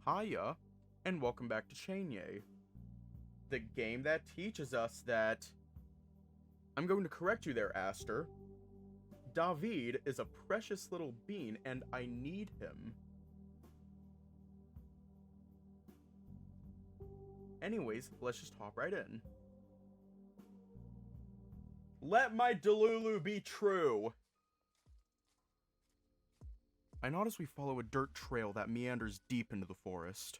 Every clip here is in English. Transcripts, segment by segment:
Hiya, and welcome back to Cienie, the game that teaches us that... I'm going to correct you there, Aster. David is a precious little bean, and I need him. Anyways, let's just hop right in. Let my Delulu be true! I notice we follow a dirt trail that meanders deep into the forest.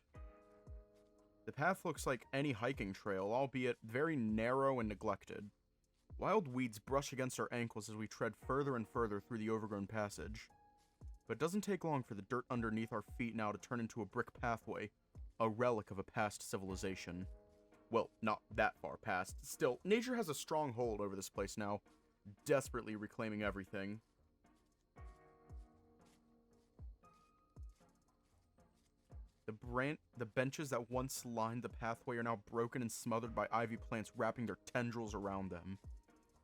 The path looks like any hiking trail, albeit very narrow and neglected. Wild weeds brush against our ankles as we tread further and further through the overgrown passage. But it doesn't take long for the dirt underneath our feet now to turn into a brick pathway, a relic of a past civilization. Well, not that far past. Still, nature has a strong hold over this place now, desperately reclaiming everything. The benches that once lined the pathway are now broken and smothered by ivy plants wrapping their tendrils around them.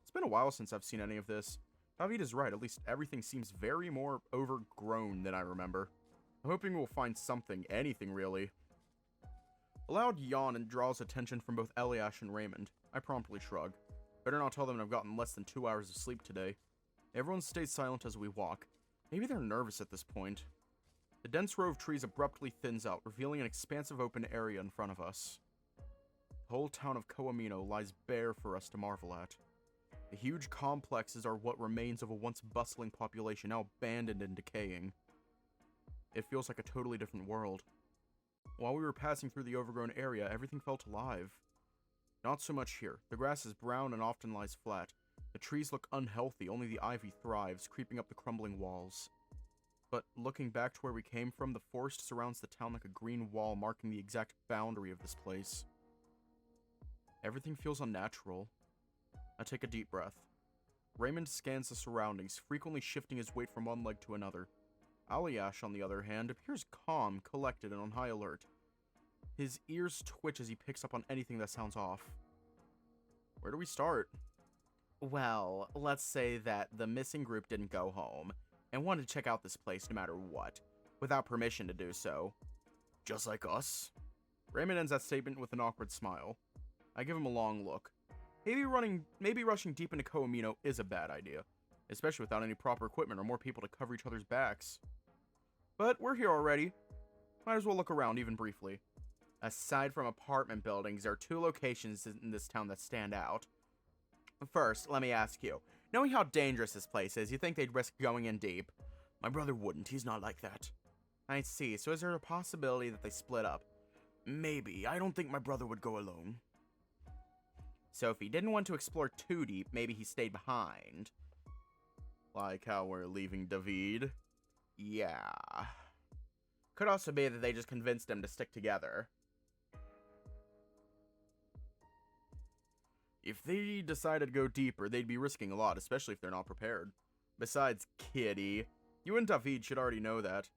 It's been a while since I've seen any of this. David is right, at least everything seems very more overgrown than I remember. I'm hoping we'll find something, anything really. A loud yawn draws attention from both Eliash and Raymond. I promptly shrug. Better not tell them I've gotten less than 2 hours of sleep today. Everyone stays silent as we walk. Maybe they're nervous at this point. The dense row of trees abruptly thins out, revealing an expansive open area in front of us. The whole town of Koamino lies bare for us to marvel at. The huge complexes are what remains of a once bustling population now abandoned and decaying. It feels like a totally different world. While we were passing through the overgrown area, everything felt alive. Not so much here. The grass is brown and often lies flat. The trees look unhealthy, only the ivy thrives, creeping up the crumbling walls. But looking back to where we came from, the forest surrounds the town like a green wall marking the exact boundary of this place. Everything feels unnatural. I take a deep breath. Raymond scans the surroundings, frequently shifting his weight from one leg to another. Aliash, on the other hand, appears calm, collected, and on high alert. His ears twitch as he picks up on anything that sounds off. Where do we start? Well, let's say that the missing group didn't go home, and wanted to check out this place no matter what, without permission to do so. Just like us? Raymond ends that statement with an awkward smile. I give him a long look. Maybe rushing deep into Koamino is a bad idea, especially without any proper equipment or more people to cover each other's backs. But we're here already. Might as well look around even briefly. Aside from apartment buildings, there are 2 locations in this town that stand out. First, let me ask you, knowing how dangerous this place is, you think they'd risk going in deep? My brother wouldn't, he's not like that. I see, so is there a possibility that they split up? Maybe, I don't think my brother would go alone. So if he didn't want to explore too deep, maybe he stayed behind. Like how we're leaving David? Yeah. Could also be that they just convinced him to stick together. If they decided to go deeper, they'd be risking a lot, especially if they're not prepared. Besides, kitty, you and David should already know that.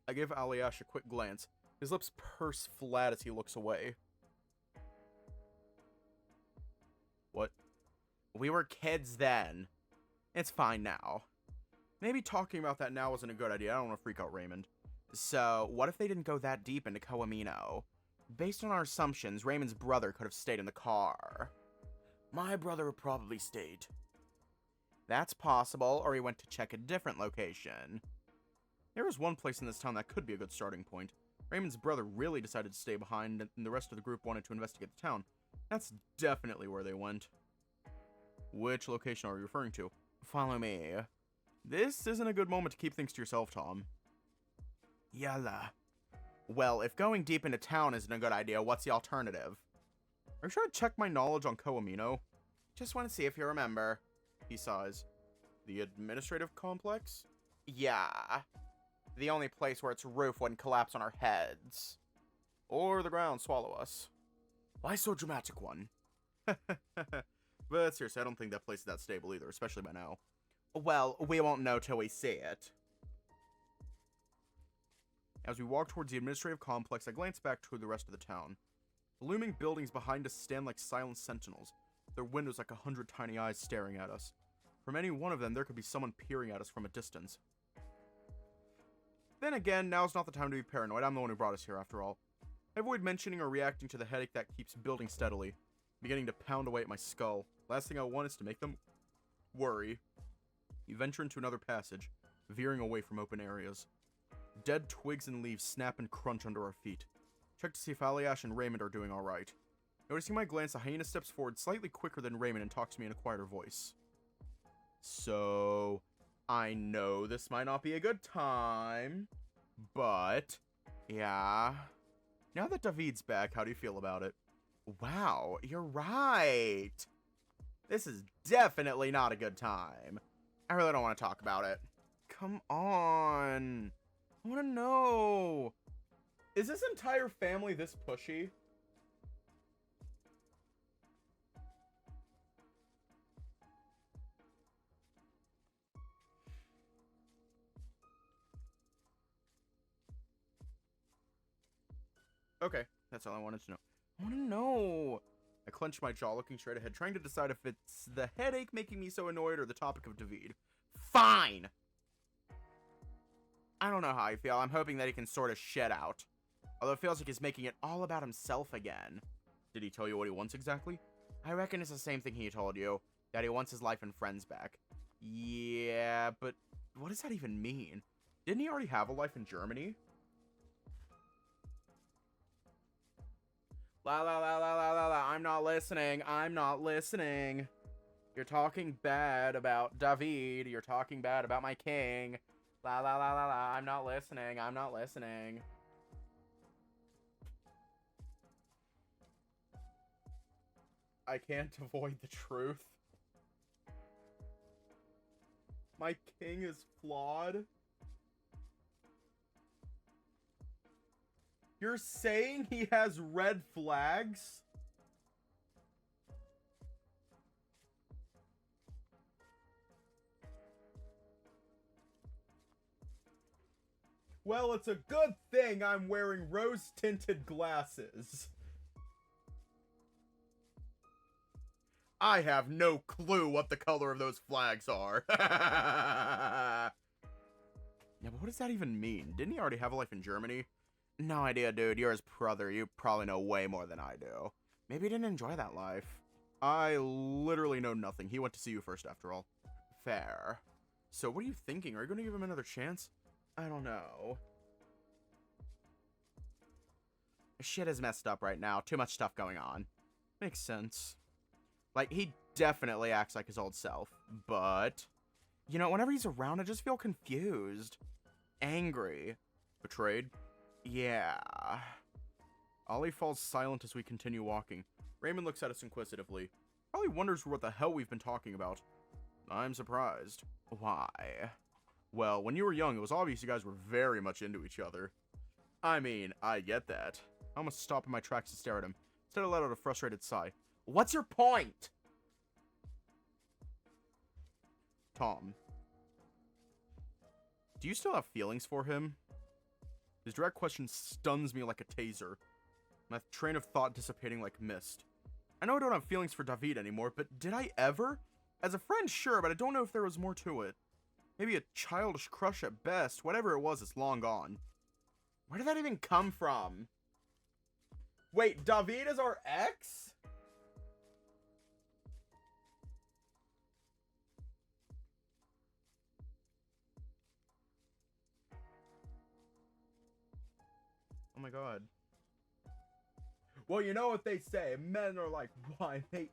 I give Aliash a quick glance. His lips purse flat as he looks away. What? We were kids then. It's fine now. Maybe talking about that now isn't a good idea. I don't want to freak out Raymond. So, what if they didn't go that deep into Koamino? Based on our assumptions, Raymond's brother could have stayed in the car. My brother probably stayed. That's possible, or he went to check a different location. There is one place in this town that could be a good starting point. Raymond's brother really decided to stay behind, and the rest of the group wanted to investigate the town. That's definitely where they went. Which location are you referring to? Follow me. This isn't a good moment to keep things to yourself, Tom. Yalla. Well, if going deep into town isn't a good idea, what's the alternative? Are you trying to check my knowledge on Koamino? Just want to see if you remember. He sighs. The administrative complex? Yeah. The only place where its roof wouldn't collapse on our heads. Or the ground swallow us. Why so dramatic, one? But seriously, I don't think that place is that stable either, especially by now. Well, we won't know till we see it. As we walk towards the administrative complex, I glance back toward the rest of the town. The looming buildings behind us stand like silent sentinels, their windows like 100 tiny eyes staring at us. From any one of them, there could be someone peering at us from a distance. Then again, now's not the time to be paranoid. I'm the one who brought us here, after all. I avoid mentioning or reacting to the headache that keeps building steadily, beginning to pound away at my skull. Last thing I want is to make them worry. You venture into another passage, veering away from open areas. Dead twigs and leaves snap and crunch under our feet. Check to see if Aliash and Raymond are doing alright. Noticing my glance, the hyena steps forward slightly quicker than Raymond and talks to me in a quieter voice. So, I know this might not be a good time, but, yeah. Now that David's back, how do you feel about it? Wow, you're right. This is definitely not a good time. I really don't want to talk about it. Come on. I want to know. Is this entire family this pushy? Okay, that's all I wanted to know. I want to know. I clenched my jaw, looking straight ahead, trying to decide if it's the headache making me so annoyed or the topic of David. Fine! I don't know how I feel. I'm hoping that he can sort of shit out. Although it feels like he's making it all about himself again. Did he tell you what he wants exactly? I reckon it's the same thing he told you. That he wants his life and friends back. Yeah, but what does that even mean? Didn't he already have a life in Germany? La la la la la la la. I'm not listening. I'm not listening. You're talking bad about David. You're talking bad about my king. La la la la la. I'm not listening. I'm not listening. I can't avoid the truth. My king is flawed. You're saying he has red flags? Well, it's a good thing I'm wearing rose-tinted glasses. I have no clue what the color of those flags are. Yeah, but what does that even mean? Didn't he already have a life in Germany? No idea, dude. You're his brother. You probably know way more than I do. Maybe he didn't enjoy that life. I literally know nothing. He went to see you first, after all. Fair. So what are you thinking? Are you going to give him another chance? I don't know. Shit is messed up right now. Too much stuff going on. Makes sense. Like, he definitely acts like his old self. But, you know, whenever he's around, I just feel confused. Angry. Betrayed. Yeah. Ollie falls silent as we continue walking. Raymond looks at us inquisitively. Probably wonders what the hell we've been talking about. I'm surprised. Why? Well, when you were young, it was obvious you guys were very much into each other. I mean, I get that. I almost stopped in my tracks to stare at him. Instead, I let out a frustrated sigh. What's your point? Tom. Do you still have feelings for him? His direct question stuns me like a taser. My train of thought dissipating like mist. I know I don't have feelings for David anymore, but did I ever? As a friend, sure, but I don't know if there was more to it. Maybe a childish crush at best. Whatever it was, it's long gone. Where did that even come from? Wait, David is our ex? Oh my god. Well, you know what they say. Men are like wine. They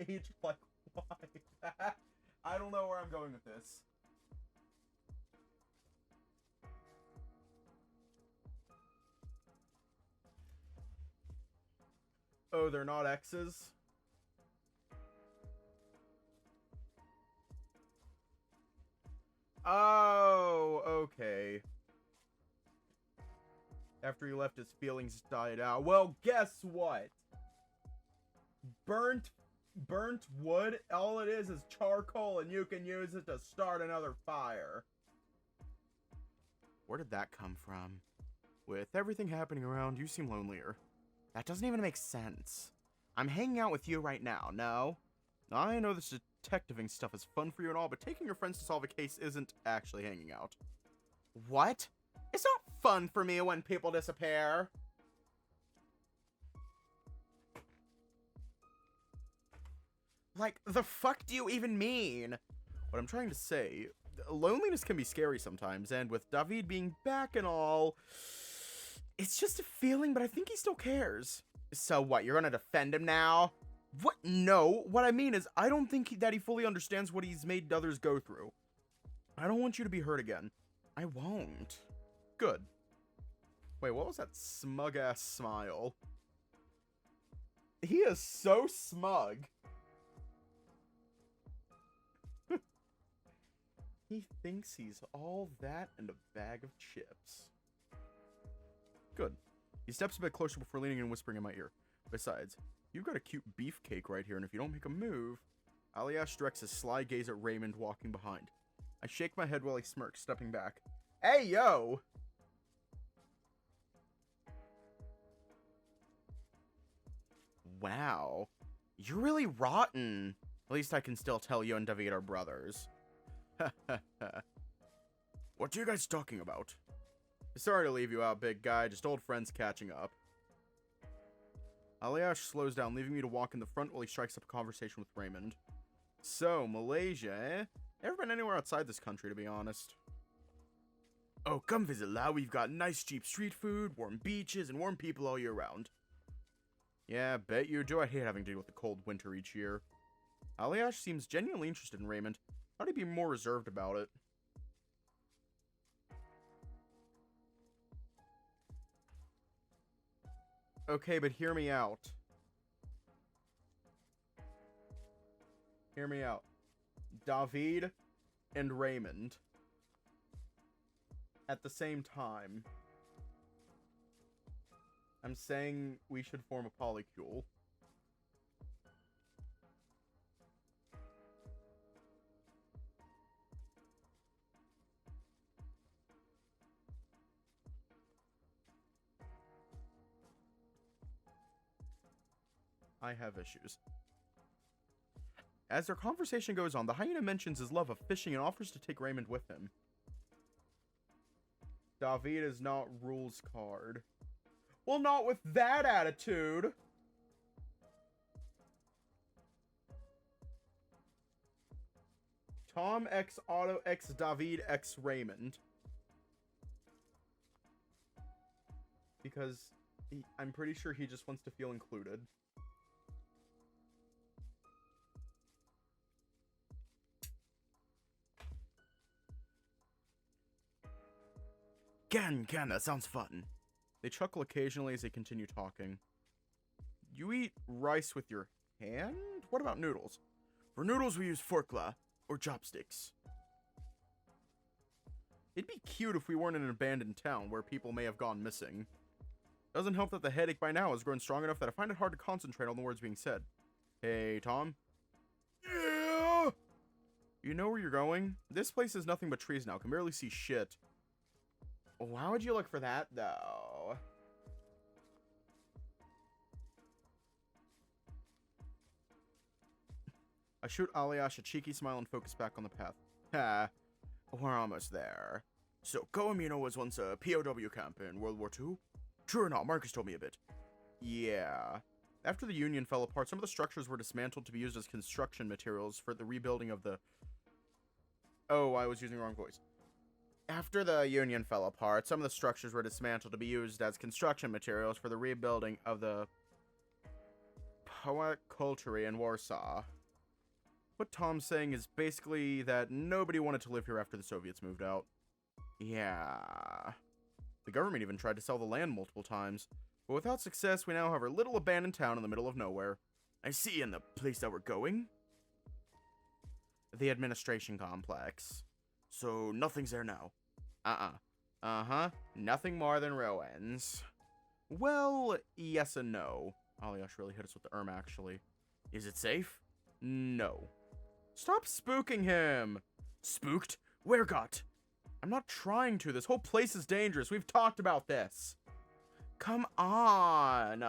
age like wine. I don't know where I'm going with this. Oh, they're not exes? Oh, okay. After he left, his feelings died out. Well, guess what? Burnt wood, all it is charcoal, and you can use it to start another fire. Where did that come from? With everything happening around, you seem lonelier. That doesn't even make sense. I'm hanging out with you right now, no? I know this detectiving stuff is fun for you and all, but taking your friends to solve a case isn't actually hanging out. What? It's not fun for me when people disappear. Like, the fuck do you even mean? What I'm trying to say, loneliness can be scary sometimes, and with David being back and all, it's just a feeling, but I think he still cares. So what, you're gonna defend him now? What? No, what I mean is, I don't think that he fully understands what he's made others go through. I don't want you to be hurt again. I won't. Good. Wait, what was that smug-ass smile? He is so smug. He thinks he's all that and a bag of chips. Good. He steps a bit closer before leaning and whispering in my ear. Besides, you've got a cute beefcake right here, and if you don't make a move... Aliash directs his sly gaze at Raymond walking behind. I shake my head while he smirks, stepping back. Hey, yo! Wow. You're really rotten. At least I can still tell you and David are brothers. What are you guys talking about? Sorry to leave you out, big guy. Just old friends catching up. Aliash slows down, leaving me to walk in the front while he strikes up a conversation with Raymond. So, Malaysia, eh? Never been anywhere outside this country, to be honest. Oh, come visit, Lao. We've got nice, cheap street food, warm beaches, and warm people all year round. Yeah, bet you do. I hate having to deal with the cold winter each year. Aliash seems genuinely interested in Raymond. How'd he be more reserved about it? Okay, but hear me out. Hear me out. David and Raymond. At the same time. I'm saying we should form a polycule. I have issues. As their conversation goes on, the hyena mentions his love of fishing and offers to take Raymond with him. David is not rules card. Well, not with that attitude. Tom X Otto X David X Raymond. Because I'm pretty sure he just wants to feel included. Can, that sounds fun. They chuckle occasionally as they continue talking. You eat rice with your hand? What about noodles? For noodles we use forkla, or chopsticks. It'd be cute if we weren't in an abandoned town where people may have gone missing. Doesn't help that the headache by now has grown strong enough that I find it hard to concentrate on the words being said. Hey, Tom? Yeah! You know where you're going? This place is nothing but trees now. Can barely see shit. Why would you look for that, though? I shoot Aliash a cheeky smile and focus back on the path. Ha, we're almost there. So, Koamino was once a POW camp in World War II? True or not, Marcus told me a bit. Yeah. After the Union fell apart, some of the structures were dismantled to be used as construction materials for the rebuilding of the... Oh, I was using the wrong voice. After the Union fell apart, some of the structures were dismantled to be used as construction materials for the rebuilding of the Poet Culture in Warsaw. What Tom's saying is basically that nobody wanted to live here after the Soviets moved out. Yeah. The government even tried to sell the land multiple times, but without success, we now have our little abandoned town in the middle of nowhere. I see, in the place that we're going? The administration complex. So, nothing's there now. Uh-huh. Nothing more than ruins. Well, yes and no. Aliash really hit us with the actually. Is it safe? No. Stop spooking him! Spooked? Where got? I'm not trying to. This whole place is dangerous. We've talked about this. Come on.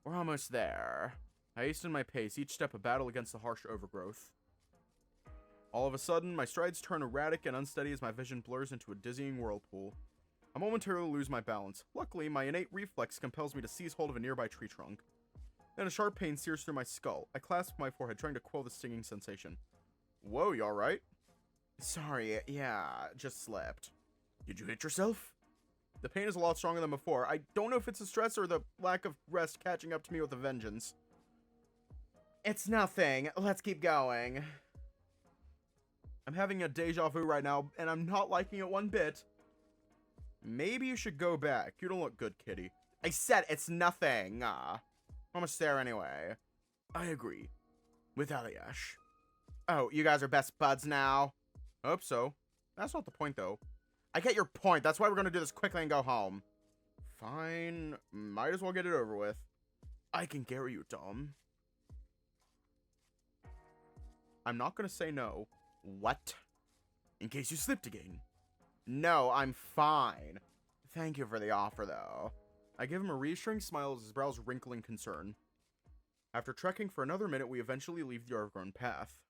We're almost there. I hasten my pace, each step a battle against the harsh overgrowth. All of a sudden, my strides turn erratic and unsteady as my vision blurs into a dizzying whirlpool. I momentarily lose my balance. Luckily, my innate reflex compels me to seize hold of a nearby tree trunk. Then a sharp pain sears through my skull. I clasp my forehead, trying to quell the stinging sensation. Whoa, you alright? Sorry, yeah, just slept. Did you hit yourself? The pain is a lot stronger than before. I don't know if it's the stress or the lack of rest catching up to me with a vengeance. It's nothing. Let's keep going. I'm having a deja vu right now, and I'm not liking it one bit. Maybe you should go back. You don't look good, kitty. I said it's nothing. How much there anyway? I agree. With Aliash. Oh, you guys are best buds now? Hope so. That's not the point, though. I get your point. That's why we're gonna do this quickly and go home. Fine. Might as well get it over with. I can carry you, Tom. I'm not gonna say no. What? In case you slipped again. No, I'm fine. Thank you for the offer, though. I give him a reassuring smile as his brows wrinkle in concern. After trekking for another minute, we eventually leave the overgrown path.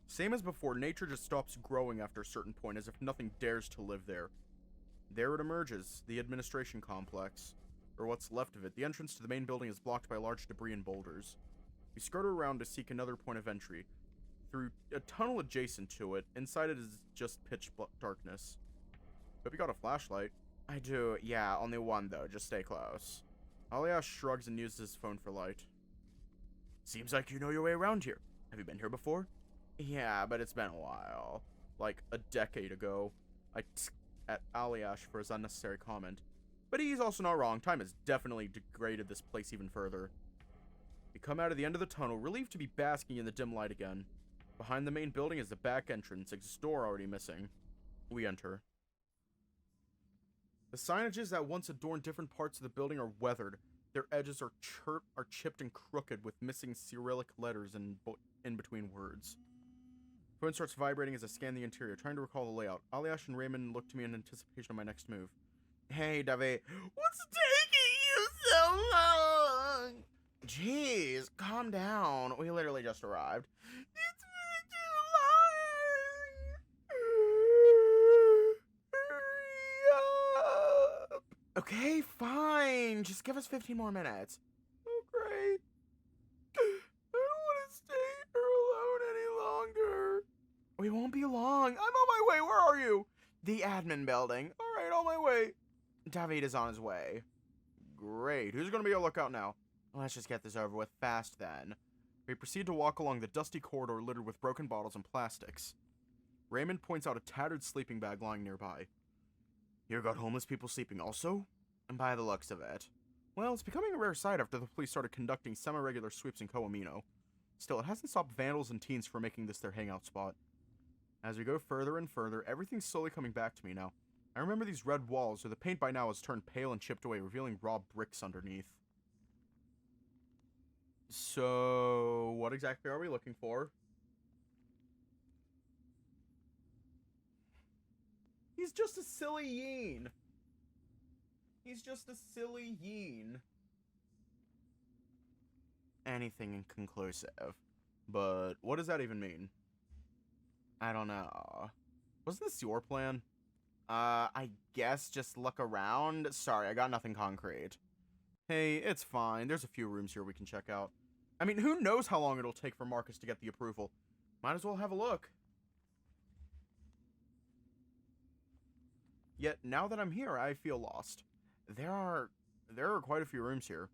Same as before, nature just stops growing after a certain point, as if nothing dares to live there. There it emerges, the administration complex. Or what's left of it. The entrance to the main building is blocked by large debris and boulders. We skirt around to seek another point of entry. Through a tunnel adjacent to it, inside it is just pitch darkness. Hope you got a flashlight. I do, yeah, only one though, just stay close. Aliash shrugs and uses his phone for light. Seems like you know your way around here. Have you been here before? Yeah, but it's been a while. Like a decade ago. I at Aliash for his unnecessary comment. But he's also not wrong. Time has definitely degraded this place even further. We come out of the end of the tunnel, relieved to be basking in the dim light again. Behind the main building is the back entrance, its door already missing. We enter. The signages that once adorned different parts of the building are weathered. Their edges are chipped and crooked with missing Cyrillic letters in between words. Phone starts vibrating as I scan the interior, trying to recall the layout. Aliash and Raymond look to me in anticipation of my next move. Hey, Davi. What's taking you so long? Jeez, calm down. We literally just arrived. It's been too long. Hurry up. Okay, fine. Just give us 15 more minutes. Oh, great. I don't want to stay here alone any longer. We won't be long. I'm on my way. Where are you? The admin building. All right, on my way. David is on his way. Great. Who's going to be on lookout now? Let's just get this over with fast, then. We proceed to walk along the dusty corridor littered with broken bottles and plastics. Raymond points out a tattered sleeping bag lying nearby. You got homeless people sleeping also? And by the looks of it. Well, it's becoming a rare sight after the police started conducting semi-regular sweeps in Coamino. Still, it hasn't stopped vandals and teens from making this their hangout spot. As we go further and further, everything's slowly coming back to me now. I remember these red walls, or the paint by now has turned pale and chipped away, revealing raw bricks underneath. So, what exactly are we looking for? He's just a silly yeen. He's just a silly yeen. Anything inconclusive. But what does that even mean? I don't know. Wasn't this your plan? I guess just look around. Sorry, I got nothing concrete. Hey, it's fine. There's a few rooms here we can check out. I mean, who knows how long it'll take for Marcus to get the approval. Might as well have a look. Yet, now that I'm here, I feel lost. There are quite a few rooms here.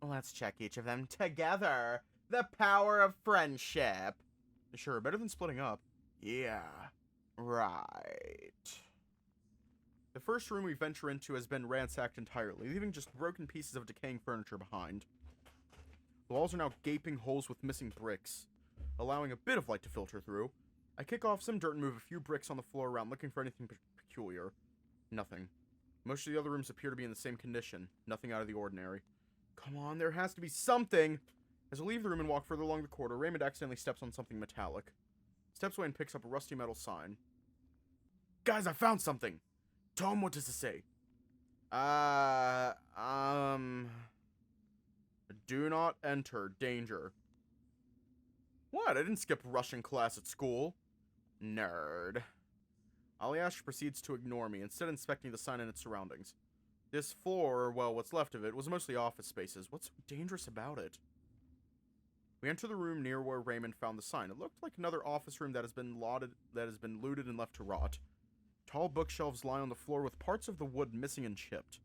Let's check each of them together. The power of friendship. Sure, better than splitting up. Yeah, right. The first room we venture into has been ransacked entirely, leaving just broken pieces of decaying furniture behind. The walls are now gaping holes with missing bricks, allowing a bit of light to filter through. I kick off some dirt and move a few bricks on the floor around, looking for anything peculiar. Nothing. Most of the other rooms appear to be in the same condition. Nothing out of the ordinary. Come on, there has to be something! As I leave the room and walk further along the corridor, Raymond accidentally steps on something metallic. Steps away and picks up a rusty metal sign. Guys, I found something! Tom, what does it say? Do not enter. Danger. What? I didn't skip Russian class at school. Nerd. Aliash proceeds to ignore me, instead inspecting the sign and its surroundings. This floor, or well, what's left of it, was mostly office spaces. What's so dangerous about it? We enter the room near where Raymond found the sign. It looked like another office room that has been looted and left to rot. Tall bookshelves lie on the floor with parts of the wood missing and chipped.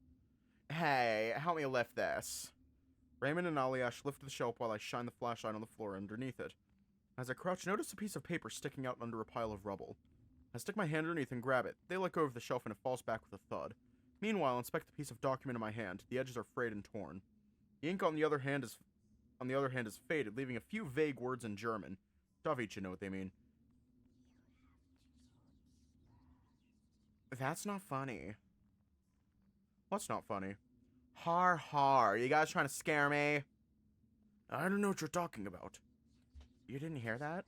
Hey, help me lift this. Raymond and Aliash lift the shelf while I shine the flashlight on the floor underneath it. As I crouch, notice a piece of paper sticking out under a pile of rubble. I stick my hand underneath and grab it. They let go of the shelf and it falls back with a thud. Meanwhile, I inspect the piece of document in my hand. The edges are frayed and torn. The ink on the other hand is faded, leaving a few vague words in German. David should know what they mean. That's not funny. What's not funny? Har har. You guys trying to scare me? I don't know what you're talking about. You didn't hear that?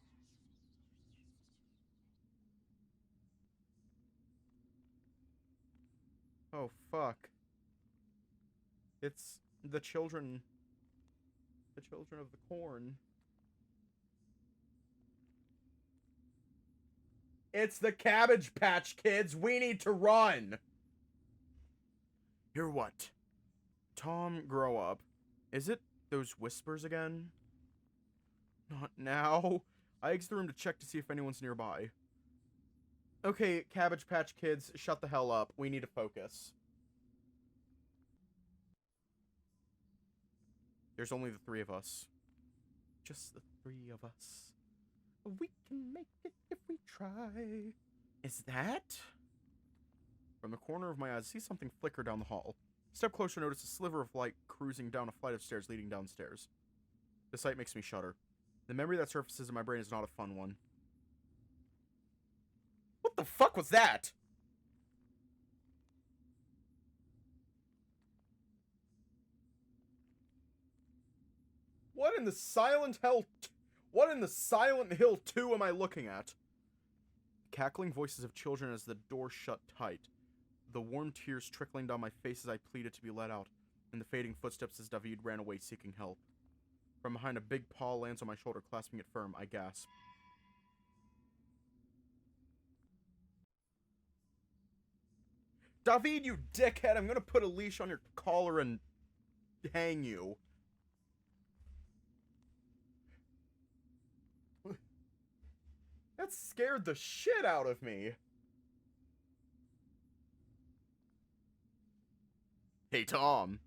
Oh, fuck. It's the children. The children of the corn. It's the Cabbage Patch Kids. We need to run. Hear what? Tom, grow up. Is it those whispers again? Not now. I exit the room to check to see if anyone's nearby. Okay, Cabbage Patch Kids, shut the hell up. We need to focus. There's only the three of us. Just the three of us. We can make it if we try. Is that? From the corner of my eyes, I see something flicker down the hall. Step closer, notice a sliver of light cruising down a flight of stairs leading downstairs. The sight makes me shudder. The memory that surfaces in my brain is not a fun one. What the fuck was that? What in the Silent Hill 2 am I looking at? Cackling voices of children as the door shut tight. The warm tears trickling down my face as I pleaded to be let out, and the fading footsteps as David ran away seeking help. From behind, a big paw lands on my shoulder, clasping it firm. I gasp. David, you dickhead! I'm gonna put a leash on your collar and hang you. That scared the shit out of me. Hey, Tom.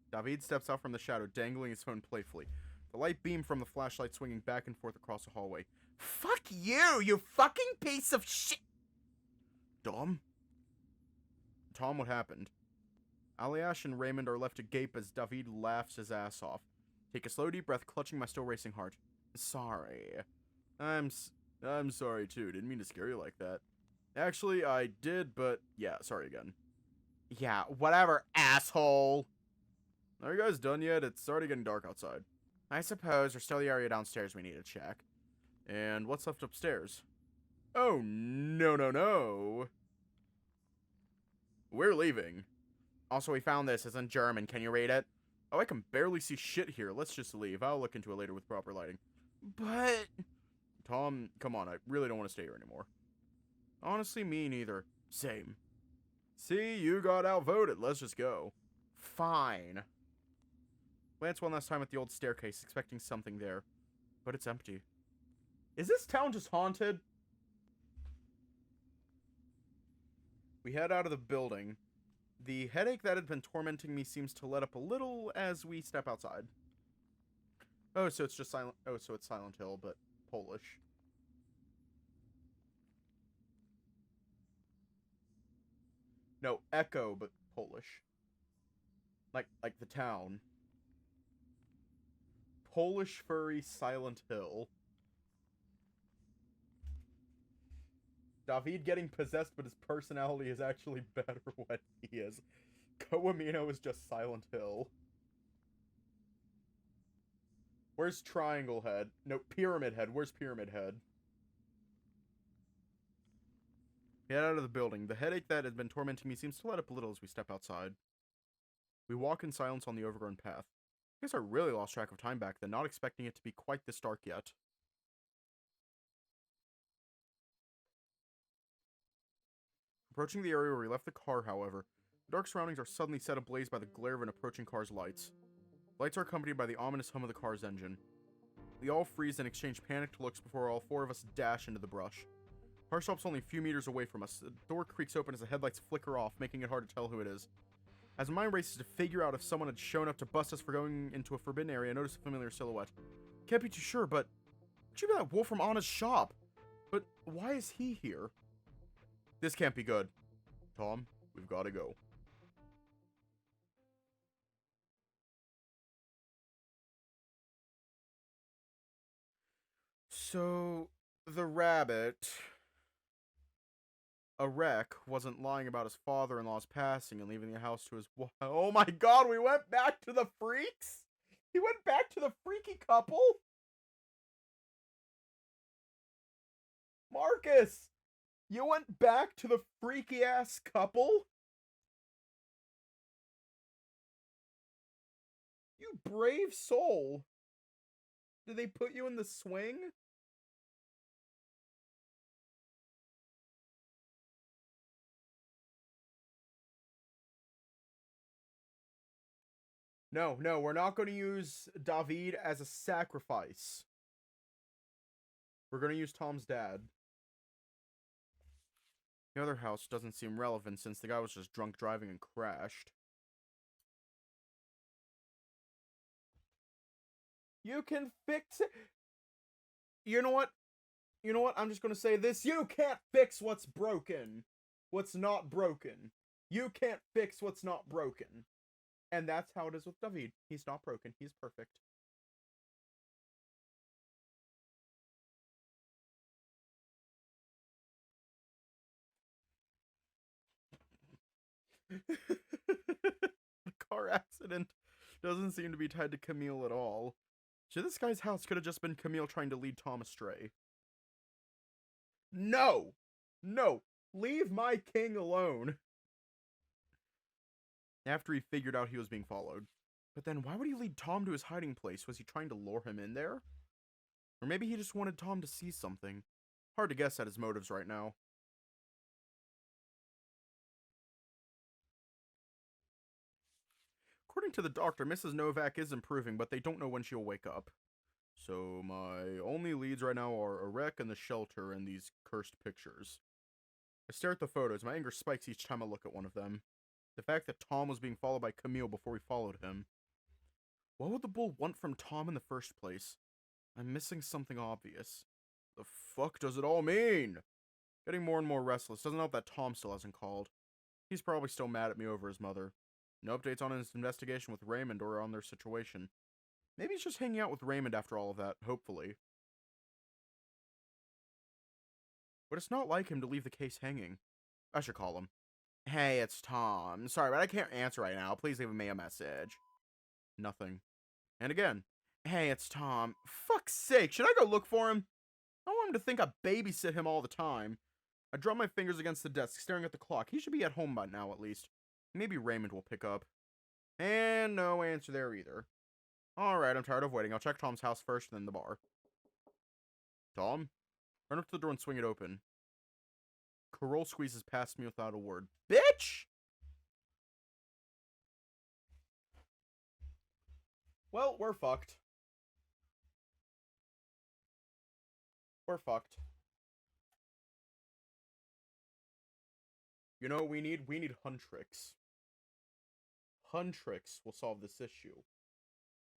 David steps out from the shadow, dangling his phone playfully. The light beam from the flashlight swinging back and forth across the hallway. Fuck you, you fucking piece of shit! Tom? Tom, what happened? Aliash and Raymond are left to gape as David laughs his ass off. Take a slow deep breath, clutching my still racing heart. Sorry. I'm sorry too, didn't mean to scare you like that. Actually, I did, but yeah, sorry again. Yeah, whatever, asshole! Are you guys done yet? It's already getting dark outside. I suppose there's still the area downstairs we need to check. And what's left upstairs? Oh, no, no, no. We're leaving. Also, we found this. It's in German. Can you read it? Oh, I can barely see shit here. Let's just leave. I'll look into it later with proper lighting. But... Tom, come on. I really don't want to stay here anymore. Honestly, me neither. Same. See, you got outvoted. Let's just go. Fine. Glance one last time at the old staircase, expecting something there. But it's empty. Is this town just haunted? We head out of the building. The headache that had been tormenting me seems to let up a little as we step outside. Oh, so it's just silent. Oh, so it's Silent Hill, but Polish. No, Echo, but Polish. Like the town. Polish Furry Silent Hill. David getting possessed, but his personality is actually better when he is. Koamino is just Silent Hill. Where's Triangle Head? No, Pyramid Head. Where's Pyramid Head? Get out of the building. The headache that had been tormenting me seems to let up a little as we step outside. We walk in silence on the overgrown path. Guess I really lost track of time back then, not expecting it to be quite this dark yet. Approaching the area where we left the car, however, the dark surroundings are suddenly set ablaze by the glare of an approaching car's lights. Lights are accompanied by the ominous hum of the car's engine. We all freeze and exchange panicked looks before all four of us dash into the brush. Car stop's only a few meters away from us. The door creaks open as the headlights flicker off, making it hard to tell who it is. As my mind races to figure out if someone had shown up to bust us for going into a forbidden area, I notice a familiar silhouette. Can't be too sure, but it should be that wolf from Anna's shop. But why is he here? This can't be good. Tom, we've got to go. So, the rabbit, a wreck, wasn't lying about his father-in-law's passing and leaving the house to his wife. Oh my god, we went back to the freaks? He went back to the freaky couple? Marcus, you went back to the freaky-ass couple? You brave soul. Did they put you in the swing? No, we're not going to use David as a sacrifice. We're going to use Tom's dad. The other house doesn't seem relevant since the guy was just drunk driving and crashed. You can fix it. You know what? I'm just going to say this. You can't fix what's broken. What's not broken. You can't fix what's not broken. And that's how it is with David. He's not broken. He's perfect. The car accident doesn't seem to be tied to Camille at all. So this guy's house could have just been Camille trying to lead Tom astray. No! Leave my king alone. After he figured out he was being followed. But then why would he lead Tom to his hiding place? Was he trying to lure him in there? Or maybe he just wanted Tom to see something. Hard to guess at his motives right now. According to the doctor, Mrs. Novak is improving, but they don't know when she'll wake up. So my only leads right now are a wreck and the shelter and these cursed pictures. I stare at the photos. My anger spikes each time I look at one of them. The fact that Tom was being followed by Camille before we followed him. What would the bull want from Tom in the first place? I'm missing something obvious. The fuck does it all mean? Getting more and more restless. Doesn't help that Tom still hasn't called. He's probably still mad at me over his mother. No updates on his investigation with Raymond or on their situation. Maybe he's just hanging out with Raymond after all of that, hopefully. But it's not like him to leave the case hanging. I should call him. Hey, it's Tom. Sorry, but I can't answer right now. Please leave me a message. Nothing. And again. Hey, it's Tom. Fuck's sake, should I go look for him? I don't want him to think I babysit him all the time. I drum my fingers against the desk, staring at the clock. He should be at home by now, at least. Maybe Raymond will pick up. And no answer there either. Alright, I'm tired of waiting. I'll check Tom's house first, then the bar. Tom? Run up to the door and swing it open. Carol squeezes past me without a word. Bitch! Well, we're fucked. We're fucked. You know what we need? We need Huntrix. Huntrix will solve this issue.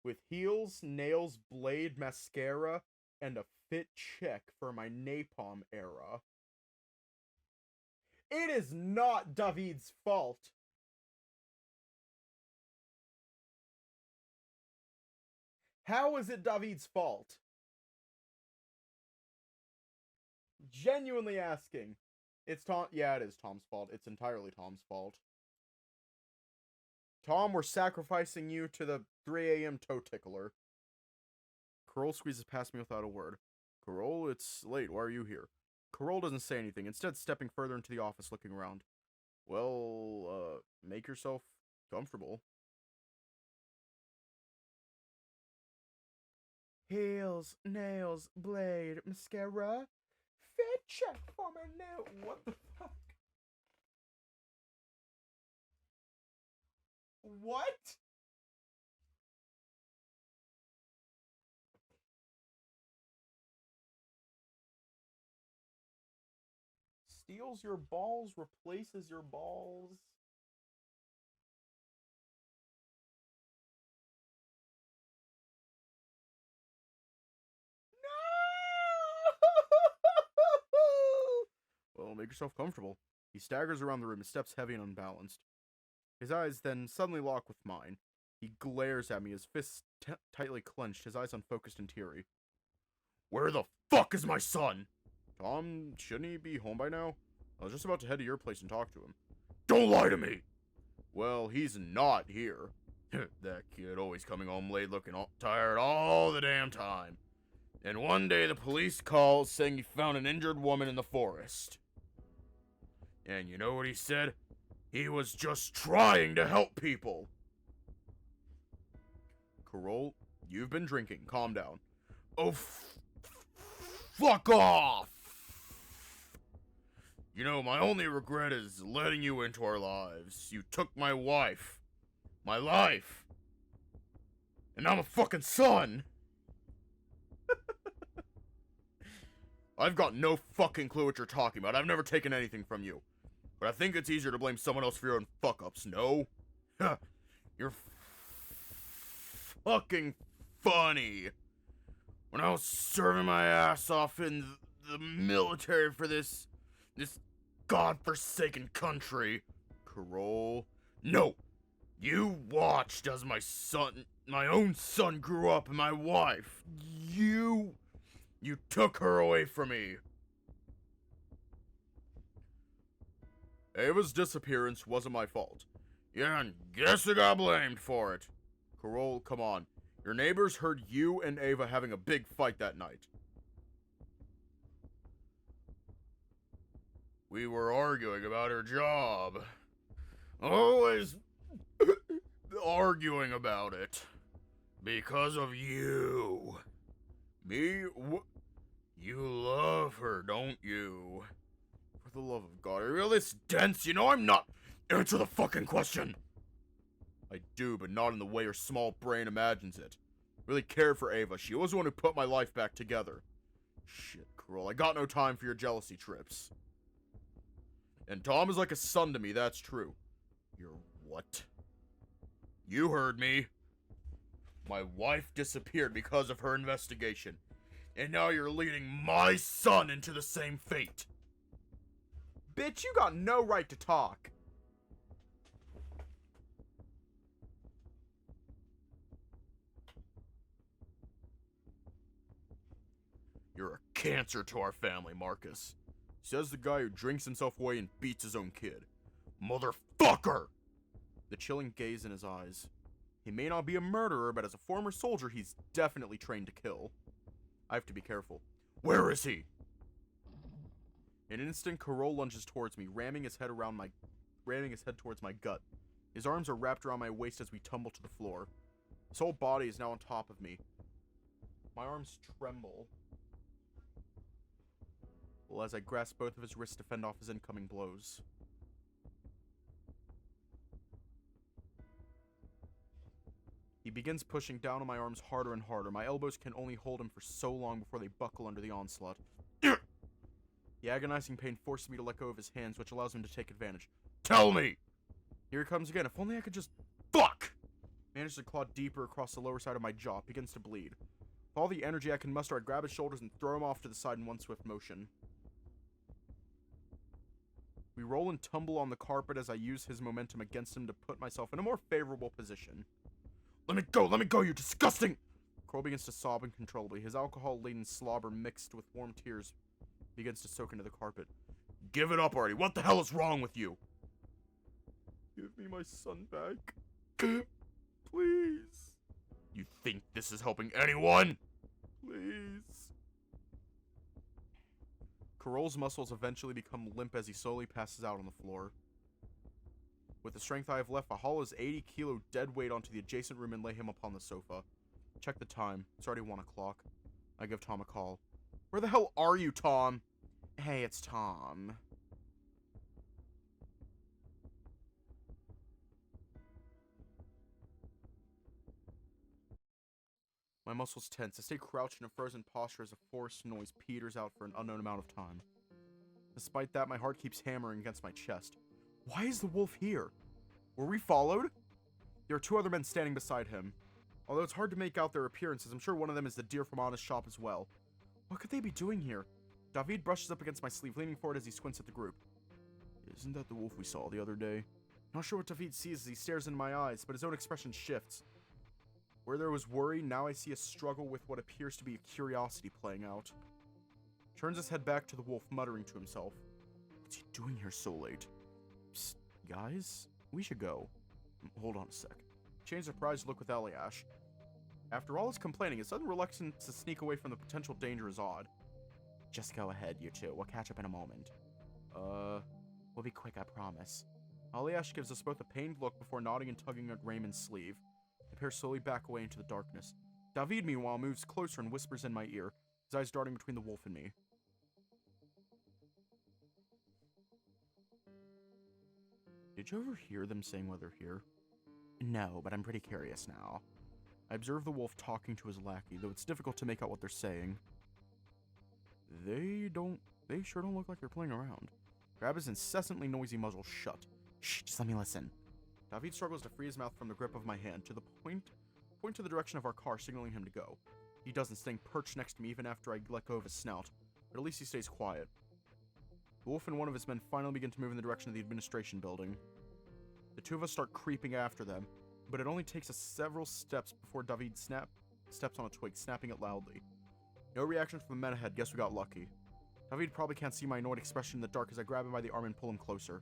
With heels, nails, blade, mascara, and a fit check for my napalm era. It is not David's fault. How is it David's fault? Genuinely asking. It's Tom. Yeah, it is Tom's fault. It's entirely Tom's fault. Tom, we're sacrificing you to the 3 a.m. toe tickler. Carol squeezes past me without a word. Carol, it's late. Why are you here? Carol doesn't say anything, instead stepping further into the office, looking around. Well, make yourself comfortable. Heels, nails, blade, mascara. Fit check for my nail. What the fuck? What? Steals your balls, replaces your balls. No! Well, make yourself comfortable. He staggers around the room, his steps heavy and unbalanced. His eyes then suddenly lock with mine. He glares at me, his fists tightly clenched, his eyes unfocused and teary. Where the fuck is my son? Tom, shouldn't he be home by now? I was just about to head to your place and talk to him. Don't lie to me! Well, he's not here. That kid always coming home late looking tired all the damn time. And one day the police called saying he found an injured woman in the forest. And you know what he said? He was just trying to help people. Carol, you've been drinking. Calm down. Oh, fuck off! You know, my only regret is letting you into our lives. You took my wife. My life. And I'm a fucking son! I've got no fucking clue what you're talking about. I've never taken anything from you. But I think it's easier to blame someone else for your own fuck-ups, no? You're fucking funny. When I was serving my ass off in the military for this godforsaken country, Carol, no, you watched as my own son grew up and my wife. You took her away from me. Ava's disappearance wasn't my fault. Yeah, and guess I got blamed for it. Carol, come on. Your neighbors heard you and Ava having a big fight that night. We were arguing about her job. Always arguing about it. Because of you. Me? You love her, don't you? For the love of God, are you really this dense? You know I'm not. Answer the fucking question. I do, but not in the way your small brain imagines it. Really cared for Ava. She was the one who put my life back together. Shit, Carol, I got no time for your jealousy trips. And Tom is like a son to me, that's true. You're what? You heard me. My wife disappeared because of her investigation. And now you're leading my son into the same fate. Bitch, you got no right to talk. You're a cancer to our family, Marcus. Says the guy who drinks himself away and beats his own kid. Motherfucker! The chilling gaze in his eyes. He may not be a murderer, but as a former soldier, he's definitely trained to kill. I have to be careful. Where is he? In an instant, Carol lunges towards me, ramming his head towards my gut. His arms are wrapped around my waist as we tumble to the floor. His whole body is now on top of me. My arms tremble. Well, as I grasp both of his wrists to fend off his incoming blows. He begins pushing down on my arms harder and harder. My elbows can only hold him for so long before they buckle under the onslaught. The agonizing pain forces me to let go of his hands, which allows him to take advantage. Tell me! Here he comes again. If only I could just... Fuck! Manages to claw deeper across the lower side of my jaw. Begins to bleed. With all the energy I can muster, I grab his shoulders and throw him off to the side in one swift motion. We roll and tumble on the carpet as I use his momentum against him to put myself in a more favorable position. Let me go, you disgusting! Crow begins to sob uncontrollably. His alcohol-laden slobber mixed with warm tears begins to soak into the carpet. Give it up already. What the hell is wrong with you? Give me my son back. Please. You think this is helping anyone? Please. Carol's muscles eventually become limp as he slowly passes out on the floor. With the strength I have left, I haul his 80-kilo dead weight onto the adjacent room and lay him upon the sofa. Check the time. It's already 1 o'clock. I give Tom a call. Where the hell are you, Tom? Hey, it's Tom. My muscles tense. I stay crouched in a frozen posture as a forced noise peters out for an unknown amount of time. Despite that, my heart keeps hammering against my chest. Why is the wolf here? Were we followed? There are 2 other men standing beside him. Although it's hard to make out their appearances, I'm sure one of them is the deer from Anna's shop as well. What could they be doing here? David brushes up against my sleeve, leaning forward as he squints at the group. Isn't that the wolf we saw the other day? Not sure what David sees as he stares into my eyes, but his own expression shifts. Where there was worry, now I see a struggle with what appears to be a curiosity playing out. Turns his head back to the wolf, muttering to himself. What's he doing here so late? Psst, guys, we should go. Hold on a sec. Change surprised look with Eliash. After all his complaining, his sudden reluctance to sneak away from the potential danger is odd. Just go ahead, you two. We'll catch up in a moment. We'll be quick, I promise. Eliash gives us both a pained look before nodding and tugging at Raymond's sleeve. The pair slowly back away into the darkness. David, meanwhile, moves closer and whispers in my ear, his eyes darting between the wolf and me. Did you ever hear them saying why they're here? No, but I'm pretty curious now. I observe the wolf talking to his lackey, though it's difficult to make out what they're saying. They sure don't look like they're playing around. Grab his incessantly noisy muzzle shut. Shh, just let me listen. David struggles to free his mouth from the grip of my hand, to the point to the direction of our car, signaling him to go. He doesn't, staying perched next to me even after I let go of his snout, but at least he stays quiet. The wolf and one of his men finally begin to move in the direction of the administration building. The 2 of us start creeping after them, but it only takes us several steps before David steps on a twig, snapping it loudly. No reaction from the men ahead. Guess we got lucky. David probably can't see my annoyed expression in the dark as I grab him by the arm and pull him closer.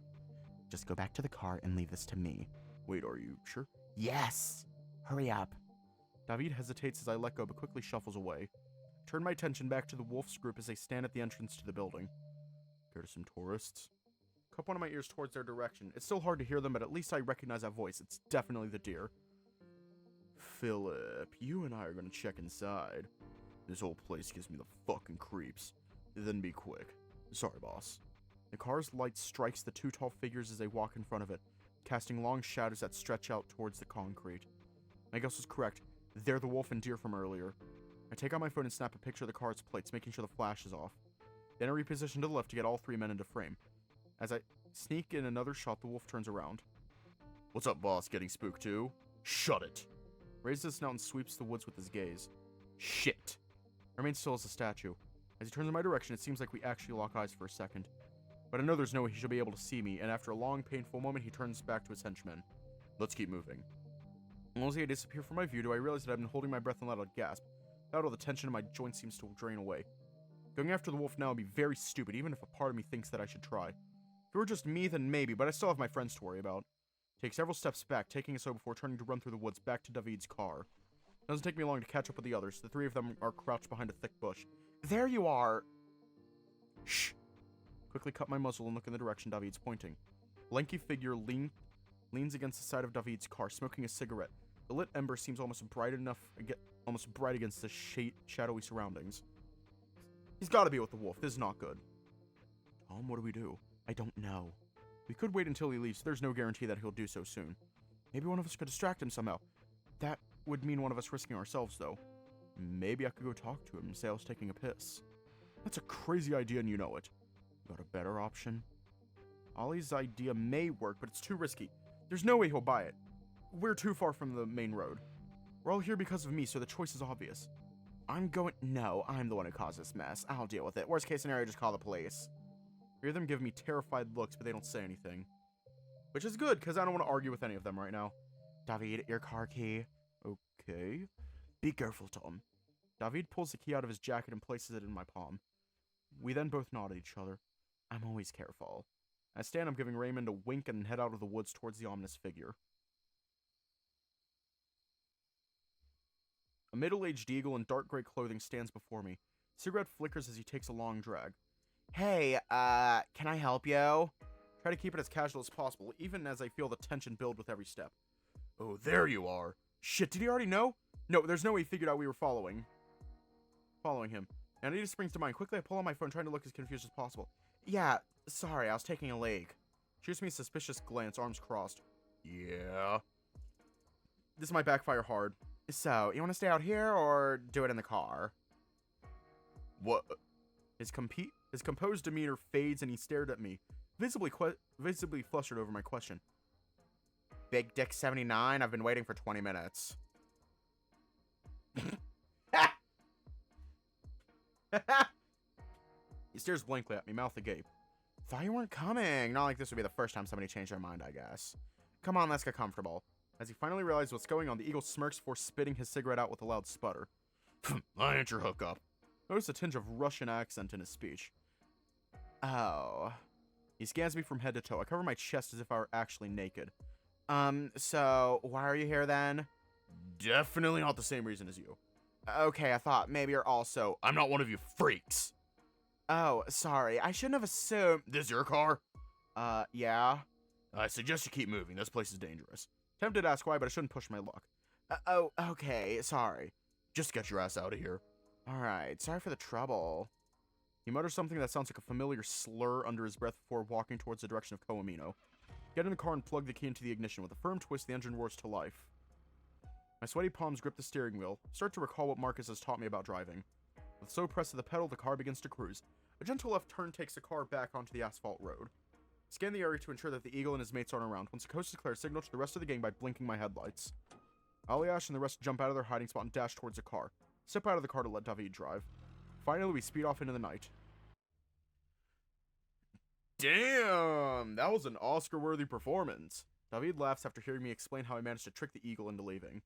Just go back to the car and leave this to me. Wait, are you sure? Yes! Hurry up. David hesitates as I let go, but quickly shuffles away. I turn my attention back to the wolf's group as they stand at the entrance to the building. Care to some tourists? Cup one of my ears towards their direction. It's still hard to hear them, but at least I recognize that voice. It's definitely the deer. Philip, you and I are gonna check inside. This whole place gives me the fucking creeps. Then be quick. Sorry, boss. The car's light strikes the 2 tall figures as they walk in front of it, casting long shadows that stretch out towards the concrete. My guess was correct. They're the wolf and deer from earlier. I take out my phone and snap a picture of the car's plates, making sure the flash is off. Then I reposition to the left to get all 3 men into frame. As I sneak in another shot, the wolf turns around. What's up, boss? Getting spooked too? Shut it! Raises his snout and sweeps the woods with his gaze. Shit! I remain still as a statue. As he turns in my direction, it seems like we actually lock eyes for a second. But I know there's no way he should be able to see me, and after a long, painful moment, he turns back to his henchmen. Let's keep moving. As I disappear from my view, do I realize that I've been holding my breath and let out a gasp. Without all the tension in my joints seems to drain away. Going after the wolf now would be very stupid, even if a part of me thinks that I should try. If it were just me, then maybe, but I still have my friends to worry about. Take several steps back, taking it so before turning to run through the woods back to David's car. It doesn't take me long to catch up with the others. The 3 of them are crouched behind a thick bush. There you are! Shh! Quickly cut my muzzle and look in the direction David's pointing. A lanky figure leans against the side of David's car, smoking a cigarette. The lit ember seems almost bright against the shadowy surroundings. He's got to be with the wolf. This is not good. Tom, what do we do? I don't know. We could wait until he leaves. There's no guarantee that he'll do so soon. Maybe one of us could distract him somehow. That would mean one of us risking ourselves, though. Maybe I could go talk to him and say I was taking a piss. That's a crazy idea and you know it. Got a better option? Ollie's idea may work, but it's too risky. There's no way he'll buy it. We're too far from the main road. We're all here because of me, so the choice is obvious. No, I'm the one who caused this mess. I'll deal with it. Worst case scenario, just call the police. 3 of them give me terrified looks, but they don't say anything. Which is good, because I don't want to argue with any of them right now. David, your car key. Okay. Be careful, Tom. David pulls the key out of his jacket and places it in my palm. We then both nod at each other. I'm always careful. I stand up, giving Raymond a wink and head out of the woods towards the ominous figure. A middle-aged eagle in dark gray clothing stands before me. Cigarette flickers as he takes a long drag. Hey, can I help you? Try to keep it as casual as possible, even as I feel the tension build with every step. Oh, there you are. Shit, did he already know? No, there's no way he figured out we were following him. And Anita springs to mind. Quickly, I pull on my phone, trying to look as confused as possible. Yeah, sorry, I was taking a leak. Shoots me a suspicious glance, arms crossed. Yeah. This might backfire hard. So, you want to stay out here, or do it in the car? What? His composed demeanor fades, and he stared at me, visibly flustered over my question. Big Dick 79, I've been waiting for 20 minutes. He stares blankly at me, mouth agape. Thought you weren't coming. Not like this would be the first time somebody changed their mind, I guess. Come on, let's get comfortable. As he finally realizes what's going on, the eagle smirks before spitting his cigarette out with a loud sputter. I ain't your hookup. Notice a tinge of Russian accent in his speech. Oh. He scans me from head to toe. I cover my chest as if I were actually naked. So, why are you here then? Definitely not the same reason as you. Okay, I thought maybe you're also... I'm not one of you freaks. Oh, sorry. I shouldn't have assumed... This your car? Yeah. I suggest you keep moving. This place is dangerous. Tempted to ask why, but I shouldn't push my luck. Oh, okay. Sorry. Just get your ass out of here. Alright. Sorry for the trouble. He mutters something that sounds like a familiar slur under his breath before walking towards the direction of Koamino. Get in the car and plug the key into the ignition. With a firm twist, the engine roars to life. My sweaty palms grip the steering wheel. Start to recall what Marcus has taught me about driving. With a slow press of the pedal, the car begins to cruise. A gentle left turn takes the car back onto the asphalt road. Scan the area to ensure that the eagle and his mates aren't around. Once the coast is clear, signal to the rest of the gang by blinking my headlights. Aliash and the rest jump out of their hiding spot and dash towards the car. Step out of the car to let David drive. Finally, we speed off into the night. Damn! That was an Oscar-worthy performance. David laughs after hearing me explain how I managed to trick the eagle into leaving.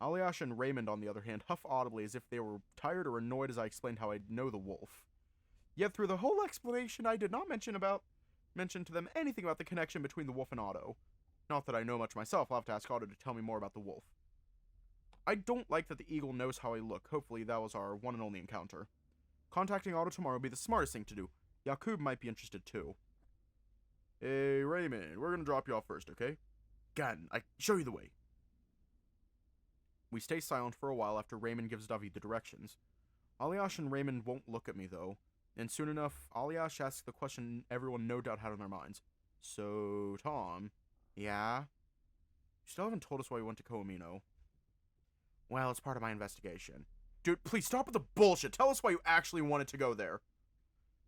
Aliash and Raymond, on the other hand, huff audibly as if they were tired or annoyed as I explained how I know the wolf. Yet through the whole explanation, I did not mention to them anything about the connection between the wolf and Otto. Not that I know much myself, I'll have to ask Otto to tell me more about the wolf. I don't like that the eagle knows how I look. Hopefully that was our one and only encounter. Contacting Otto tomorrow would be the smartest thing to do. Yakub might be interested too. Hey, Raymond, we're gonna drop you off first, okay? Gan, I show you the way. We stay silent for a while after Raymond gives David the directions. Aliash and Raymond won't look at me, though. And soon enough, Aliash asks the question everyone no doubt had on their minds. So, Tom. Yeah? You still haven't told us why you went to Koamino. Well, it's part of my investigation. Dude, please stop with the bullshit. Tell us why you actually wanted to go there.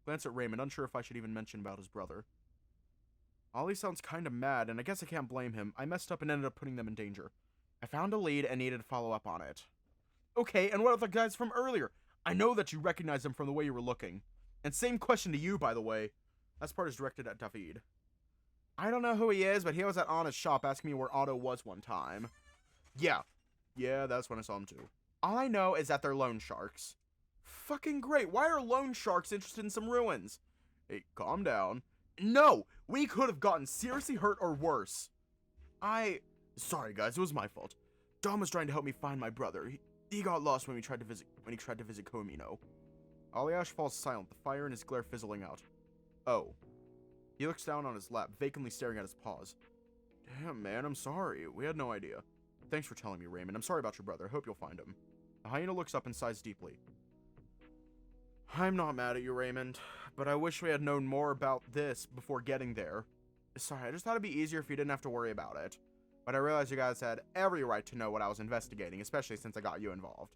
Glance at Raymond, unsure if I should even mention about his brother. Ollie sounds kinda mad, and I guess I can't blame him. I messed up and ended up putting them in danger. I found a lead and needed to follow up on it. Okay, and what about the guys from earlier? I know that you recognize them from the way you were looking. And same question to you, by the way. That part is directed at David. I don't know who he is, but he was at Anna's shop asking me where Otto was one time. Yeah, that's when I saw him too. All I know is that they're loan sharks. Fucking great. Why are loan sharks interested in some ruins? Hey, calm down. No, we could have gotten seriously hurt or worse. Sorry guys, it was my fault. Dom was trying to help me find my brother. He got lost when he tried to visit Koamino. Aliash falls silent, the fire in his glare fizzling out. Oh. He looks down on his lap, vacantly staring at his paws. Damn, man, I'm sorry. We had no idea. Thanks for telling me, Raymond. I'm sorry about your brother. Hope you'll find him. The hyena looks up and sighs deeply. I'm not mad at you, Raymond, but I wish we had known more about this before getting there. Sorry, I just thought it'd be easier if you didn't have to worry about it. But I realized you guys had every right to know what I was investigating, especially since I got you involved.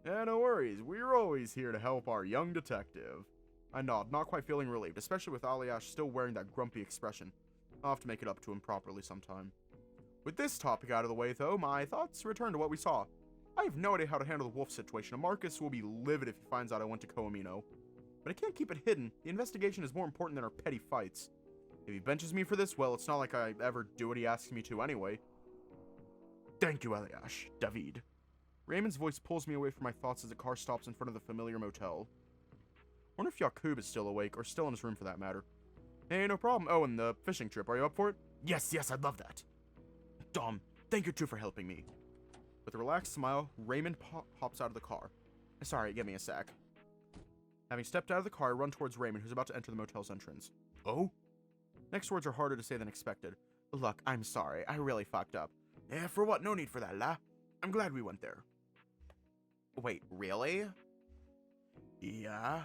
Yeah, no worries. We're always here to help our young detective. I nod, not quite feeling relieved, especially with Aliash still wearing that grumpy expression. I'll have to make it up to him properly sometime. With this topic out of the way, though, my thoughts return to what we saw. I have no idea how to handle the wolf situation, and Marcus will be livid if he finds out I went to Koamino. But I can't keep it hidden. The investigation is more important than our petty fights. If he benches me for this, well, it's not like I ever do what he asks me to anyway. Thank you, Aliash. David. Raymond's voice pulls me away from my thoughts as the car stops in front of the familiar motel. Wonder if Yakub is still awake, or still in his room for that matter. Hey, no problem. Oh, and the fishing trip. Are you up for it? Yes, I'd love that. Dom, thank you too for helping me. With a relaxed smile, Raymond hops out of the car. Sorry, give me a sec. Having stepped out of the car, I run towards Raymond, who's about to enter the motel's entrance. Oh? Next words are harder to say than expected. Look, I'm sorry. I really fucked up. For what? No need for that, la. I'm glad we went there. Wait, really? Yeah?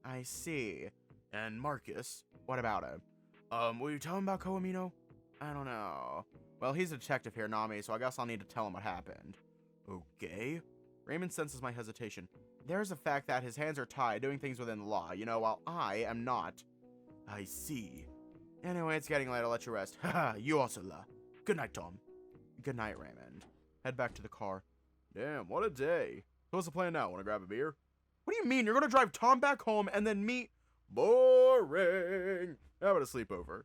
I see. And Marcus, what about him? Will you tell him about Koamino? I don't know. Well, he's a detective here, not me, so I guess I'll need to tell him what happened. Okay. Raymond senses my hesitation. There's the fact that his hands are tied, doing things within the law, while I am not. I see. Anyway, it's getting late, I'll let you rest. Haha, you also, La. Good night, Tom. Good night, Raymond. Head back to the car. Damn, what a day. So what's the plan now? Want to grab a beer? What do you mean? You're going to drive Tom back home and then me? Boring. How about a sleepover?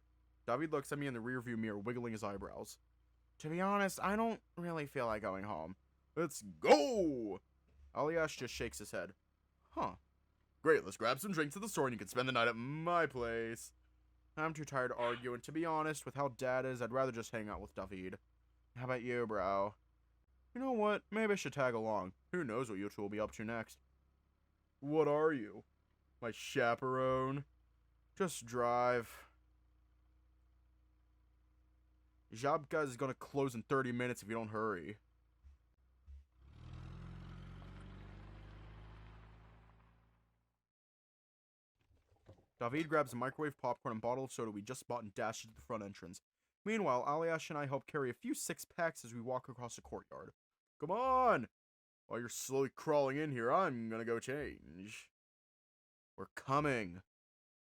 David looks at me in the rearview mirror, wiggling his eyebrows. To be honest, I don't really feel like going home. Let's go! Aliash just shakes his head. Huh. Great, let's grab some drinks at the store and you can spend the night at my place. I'm too tired to argue, and to be honest, with how Dad is, I'd rather just hang out with David. How about you, bro? You know what? Maybe I should tag along. Who knows what you two will be up to next. What are you? My chaperone? Just drive. Jabka is gonna close in 30 minutes if you don't hurry. David grabs a microwave popcorn and bottle of soda we just bought and dashes to the front entrance. Meanwhile, Aliash and I help carry a few six-packs as we walk across the courtyard. Come on! While you're slowly crawling in here, I'm gonna go change. We're coming.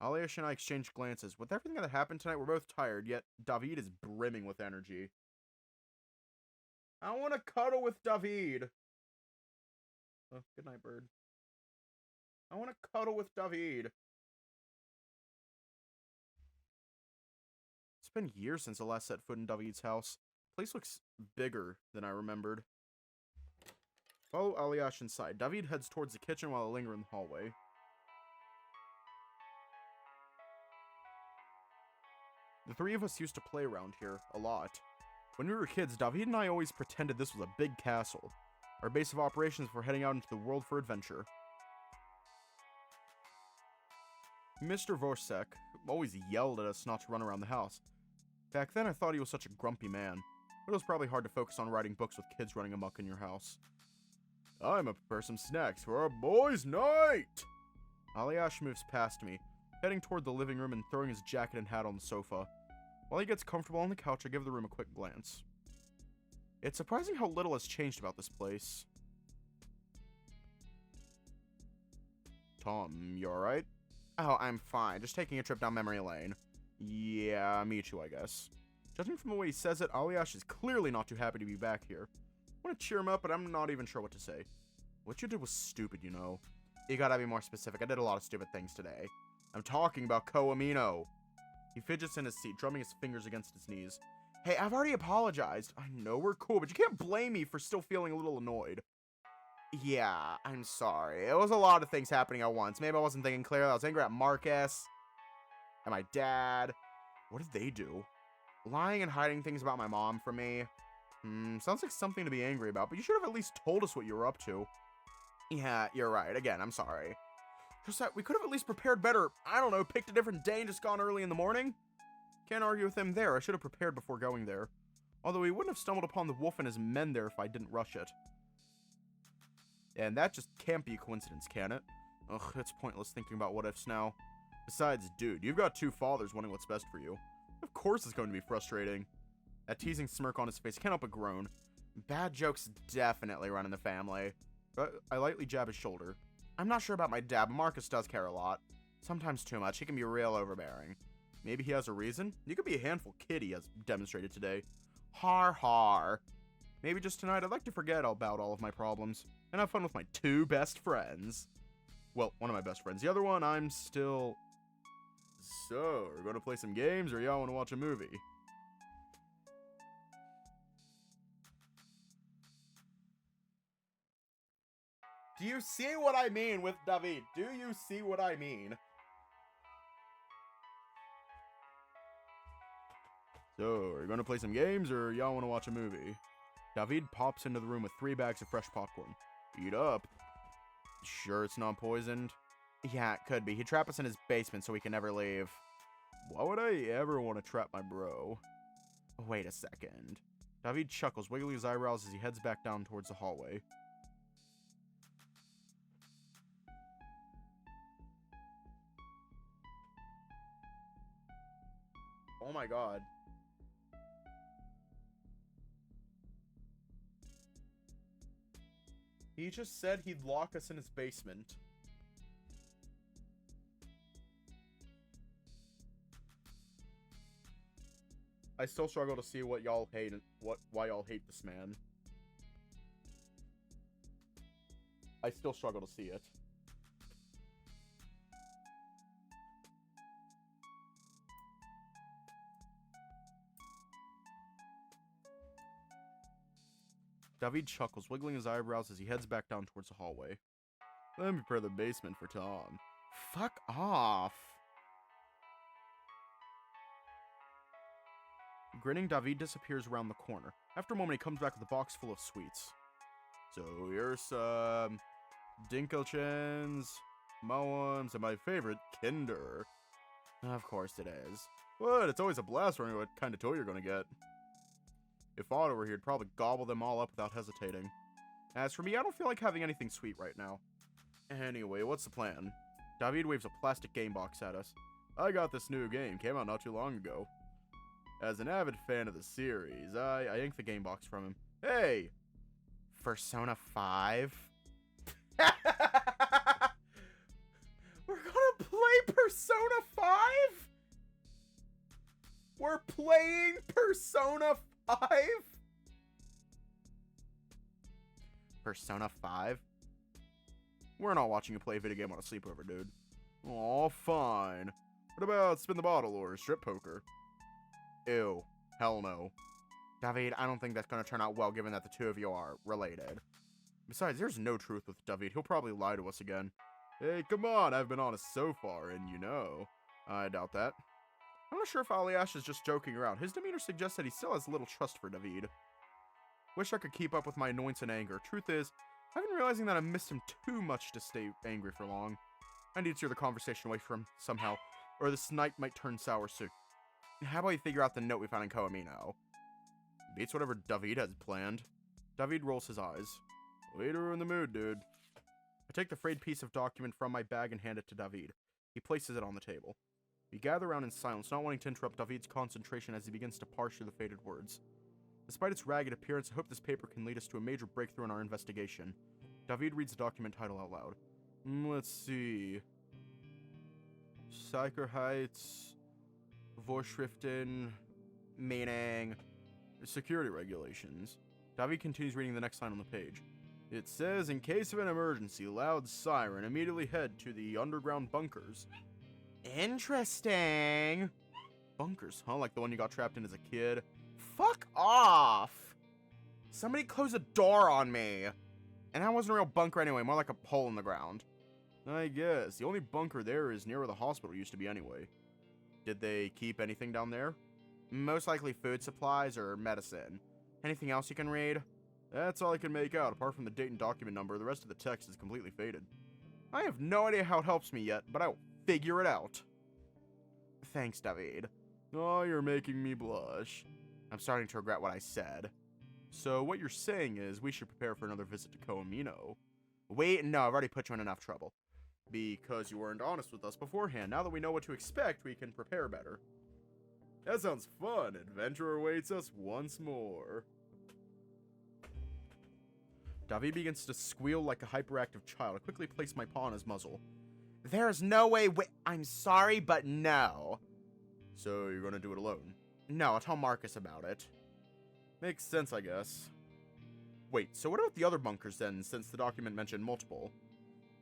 Aliash and I exchange glances. With everything that happened tonight, we're both tired, yet David is brimming with energy. I want to cuddle with David. Oh, good night, bird. I want to cuddle with David. It's been years since I last set foot in David's house. The place looks bigger than I remembered. Follow Aliash inside. David heads towards the kitchen while I linger in the hallway. The three of us used to play around here a lot. When we were kids, David and I always pretended this was a big castle, our base of operations before heading out into the world for adventure. Mr. Vorsek always yelled at us not to run around the house. Back then, I thought he was such a grumpy man, but it was probably hard to focus on writing books with kids running amok in your house. I'm up to prepare some snacks for our boys' night! Aliash moves past me, heading toward the living room and throwing his jacket and hat on the sofa. While he gets comfortable on the couch, I give the room a quick glance. It's surprising how little has changed about this place. Tom, you alright? Oh, I'm fine. Just taking a trip down memory lane. Yeah, me too, I guess. Judging from the way he says it, Aliash is clearly not too happy to be back here. I want to cheer him up, but I'm not even sure what to say. What you did was stupid, you know. You gotta be more specific. I did a lot of stupid things today. I'm talking about Koamino. He fidgets in his seat, drumming his fingers against his knees. Hey, I've already apologized. I know we're cool, but you can't blame me for still feeling a little annoyed. Yeah, I'm sorry. It was a lot of things happening at once. Maybe I wasn't thinking clearly. I was angry at Marcus and my dad. What did they do? Lying and hiding things about my mom from me? Sounds like something to be angry about, but you should have at least told us what you were up to. Yeah, you're right. Again, I'm sorry. Just that we could have at least prepared better. I don't know, picked a different day and just gone early in the morning? Can't argue with him there. I should have prepared before going there. Although he wouldn't have stumbled upon the wolf and his men there if I didn't rush it. And that just can't be a coincidence, can it? Ugh, it's pointless thinking about what ifs now. Besides, dude, you've got two fathers wanting what's best for you. Of course it's going to be frustrating. That teasing smirk on his face, can't help but groan. Bad jokes definitely run in the family. I lightly jab his shoulder. I'm not sure about my dad, but Marcus does care a lot. Sometimes too much. He can be real overbearing. Maybe he has a reason? You could be a handful kid, he has demonstrated today. Har har. Maybe just tonight I'd like to forget about all of my problems and have fun with my two best friends. Well, one of my best friends. The other one, I'm still... So, we're going to play some games or y'all want to watch a movie? Do you see what I mean with David? Do you see what I mean? So, are you going to play some games, or y'all want to watch a movie? David pops into the room with 3 bags of fresh popcorn. Eat up. Sure it's not poisoned? Yeah, it could be. He'd trap us in his basement so we can never leave. Why would I ever want to trap my bro? Wait a second. David chuckles, wiggling his eyebrows as he heads back down towards the hallway. Oh my god. He just said he'd lock us in his basement. I still struggle to see what y'all hate, why y'all hate this man. I still struggle to see it. David chuckles, wiggling his eyebrows as he heads back down towards the hallway. Let me prepare the basement for Tom. Fuck off. Grinning, David disappears around the corner. After a moment, he comes back with a box full of sweets. So here's some Dinkelchens, Moems, and my favorite, Kinder. Of course it is. What? It's always a blast wondering what kind of toy you're gonna get. If Otto were here, he'd probably gobble them all up without hesitating. As for me, I don't feel like having anything sweet right now. Anyway, what's the plan? David waves a plastic game box at us. I got this new game, came out not too long ago. As an avid fan of the series, I yanked the game box from him. Hey! Persona 5? We're gonna play Persona 5? We're playing Persona 5? Persona 5? We're not watching you play a video game on a sleepover, dude. Aw, fine. What about spin the bottle or strip poker? Ew. Hell no. David, I don't think that's gonna turn out well given that the two of you are related. Besides, there's no truth with David. He'll probably lie to us again. Hey, come on, I've been honest so far, and you know. I doubt that. I'm not sure if Aliash is just joking around. His demeanor suggests that he still has little trust for David. Wish I could keep up with my annoyance and anger. Truth is, I've been realizing that I missed him too much to stay angry for long. I need to steer the conversation away from him somehow, or this night might turn sour soon. How about you figure out the note we found in Koamino? Beats whatever David has planned. David rolls his eyes. Way to ruin the mood, dude. I take the frayed piece of document from my bag and hand it to David. He places it on the table. We gather around in silence, not wanting to interrupt David's concentration as he begins to parse through the faded words. Despite its ragged appearance, I hope this paper can lead us to a major breakthrough in our investigation. David reads the document title out loud. Let's see. Sicherheits... Vorschriften... Meaning... Security regulations. David continues reading the next line on the page. It says, in case of an emergency, loud siren, immediately head to the underground bunkers. Interesting. Bunkers, huh? Like the one you got trapped in as a kid? Fuck off! Somebody close a door on me! And that wasn't a real bunker anyway, more like a hole in the ground. I guess. The only bunker there is near where the hospital used to be anyway. Did they keep anything down there? Most likely food supplies or medicine. Anything else you can read? That's all I can make out. Apart from the date and document number, the rest of the text is completely faded. I have no idea how it helps me yet, but I'll figure it out. Thanks, David. Oh, you're making me blush. I'm starting to regret what I said. So what you're saying is we should prepare for another visit to Koamino. Wait, no, I've already put you in enough trouble. Because you weren't honest with us beforehand. Now that we know what to expect, we can prepare better. That sounds fun. Adventure awaits us once more. David begins to squeal like a hyperactive child. I quickly place my paw on his muzzle. There's no way I'm sorry, but no. So you're gonna do it alone? No, I'll tell Marcus about it. Makes sense, I guess. Wait, so what about the other bunkers then, since the document mentioned multiple?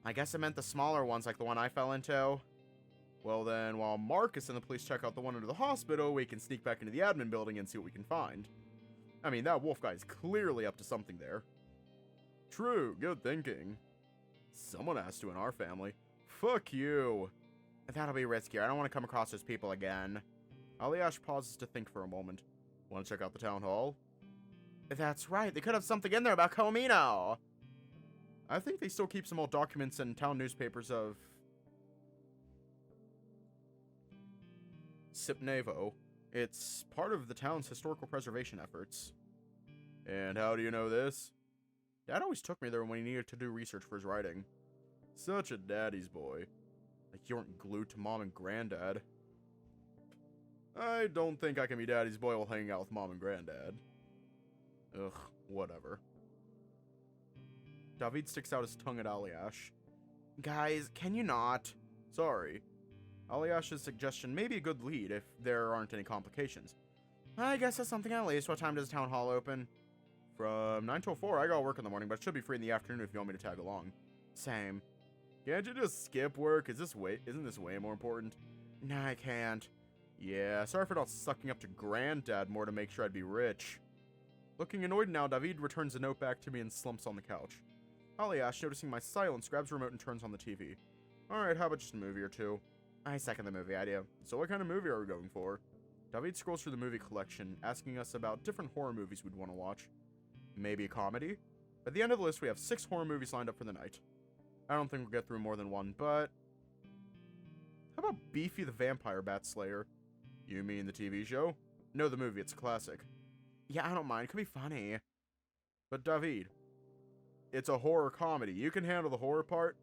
I guess it meant the smaller ones, like the one I fell into. Well then, while Marcus and the police check out the one under the hospital, we can sneak back into the admin building and see what we can find. I mean, that wolf guy is clearly up to something there. True, good thinking. Someone has to in our family. Fuck you. That'll be riskier. I don't want to come across those people again. Aliash pauses to think for a moment. Want to check out the town hall? That's right. They could have something in there about Koamino. I think they still keep some old documents and town newspapers of Sipnevo. It's part of the town's historical preservation efforts. And how do you know this? Dad always took me there when he needed to do research for his writing. Such a daddy's boy. Like you weren't glued to mom and granddad. I don't think I can be daddy's boy while hanging out with mom and granddad. Ugh, whatever. David sticks out his tongue at Aliash. Guys, can you not? Sorry. Aliash's suggestion may be a good lead if there aren't any complications. I guess that's something at least. What time does town hall open? From 9 till 4. I gotta work in the morning, but it should be free in the afternoon if you want me to tag along. Same. Can't you just skip work? Isn't this way more important? Nah, I can't. Yeah, sorry for not sucking up to granddad more to make sure I'd be rich. Looking annoyed now, David returns a note back to me and slumps on the couch. Aliash, noticing my silence, grabs the remote and turns on the TV. Alright, how about just a movie or two? I second the movie idea. So what kind of movie are we going for? David scrolls through the movie collection, asking us about different horror movies we'd want to watch. Maybe a comedy? At the end of the list, we have 6 horror movies lined up for the night. I don't think we'll get through more than one, but... How about Beefy the Vampire Bat Slayer? You mean the TV show? No, the movie, it's a classic. Yeah, I don't mind, it could be funny. But David, it's a horror comedy. You can handle the horror part?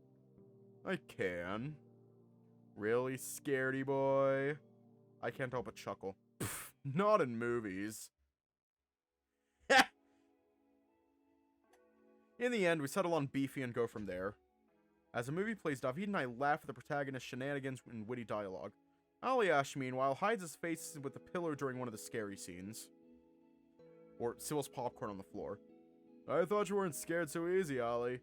I can. Really, scaredy boy? I can't help but chuckle. Pfft, not in movies. In the end, we settle on Beefy and go from there. As the movie plays, David and I laugh at the protagonist's shenanigans and witty dialogue. Aliash, meanwhile, hides his face with the pillow during one of the scary scenes. Or spills popcorn on the floor. I thought you weren't scared so easy, Ollie.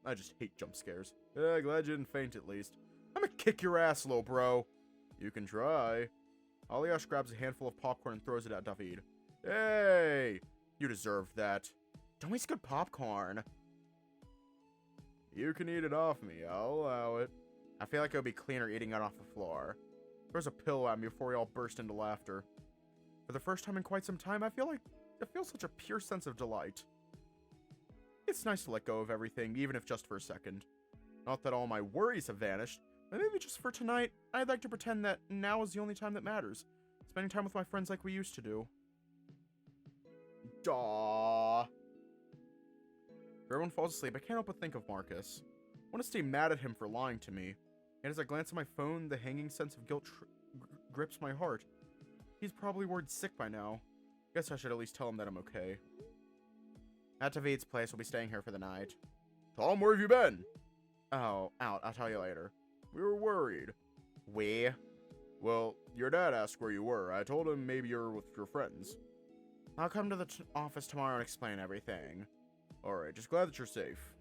I just hate jump scares. Yeah, glad you didn't faint at least. I'm gonna kick your ass, little bro. You can try. Aliash grabs a handful of popcorn and throws it at David. Hey! You deserved that. Don't waste good popcorn. You can eat it off me. I'll allow it. I feel like it would be cleaner eating it off the floor. Throws a pillow at me before we all burst into laughter. For the first time in quite some time, I feel such a pure sense of delight. It's nice to let go of everything, even if just for a second. Not that all my worries have vanished, but maybe just for tonight, I'd like to pretend that now is the only time that matters. Spending time with my friends like we used to do. Daw. Everyone falls asleep. I can't help but think of Marcus. I want to stay mad at him for lying to me. And as I glance at my phone, the hanging sense of guilt grips my heart. He's probably worried sick by now. Guess I should at least tell him that I'm okay. At David's place, we'll be staying here for the night. Tom, where have you been? Oh, out. I'll tell you later. We were worried. We? Well, your dad asked where you were. I told him maybe you're with your friends. I'll come to the office tomorrow and explain everything. Alright, just glad that you're safe.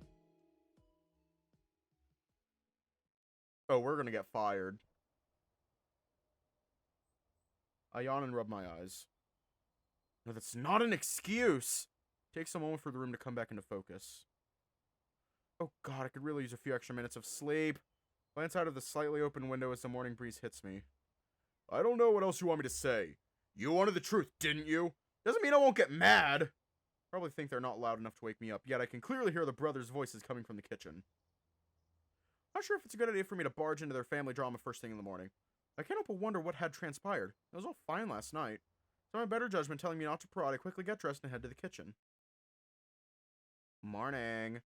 Oh, we're gonna get fired. I yawn and rub my eyes. No, that's not an excuse! Takes a moment for the room to come back into focus. Oh god, I could really use a few extra minutes of sleep. Glance out of the slightly open window as the morning breeze hits me. I don't know what else you want me to say. You wanted the truth, didn't you? Doesn't mean I won't get mad. Probably think they're not loud enough to wake me up, yet I can clearly hear the brothers' voices coming from the kitchen. Not sure if it's a good idea for me to barge into their family drama first thing in the morning. I can't help but wonder what had transpired. It was all fine last night. So my better judgment telling me not to prod, I quickly get dressed and head to the kitchen. Morning.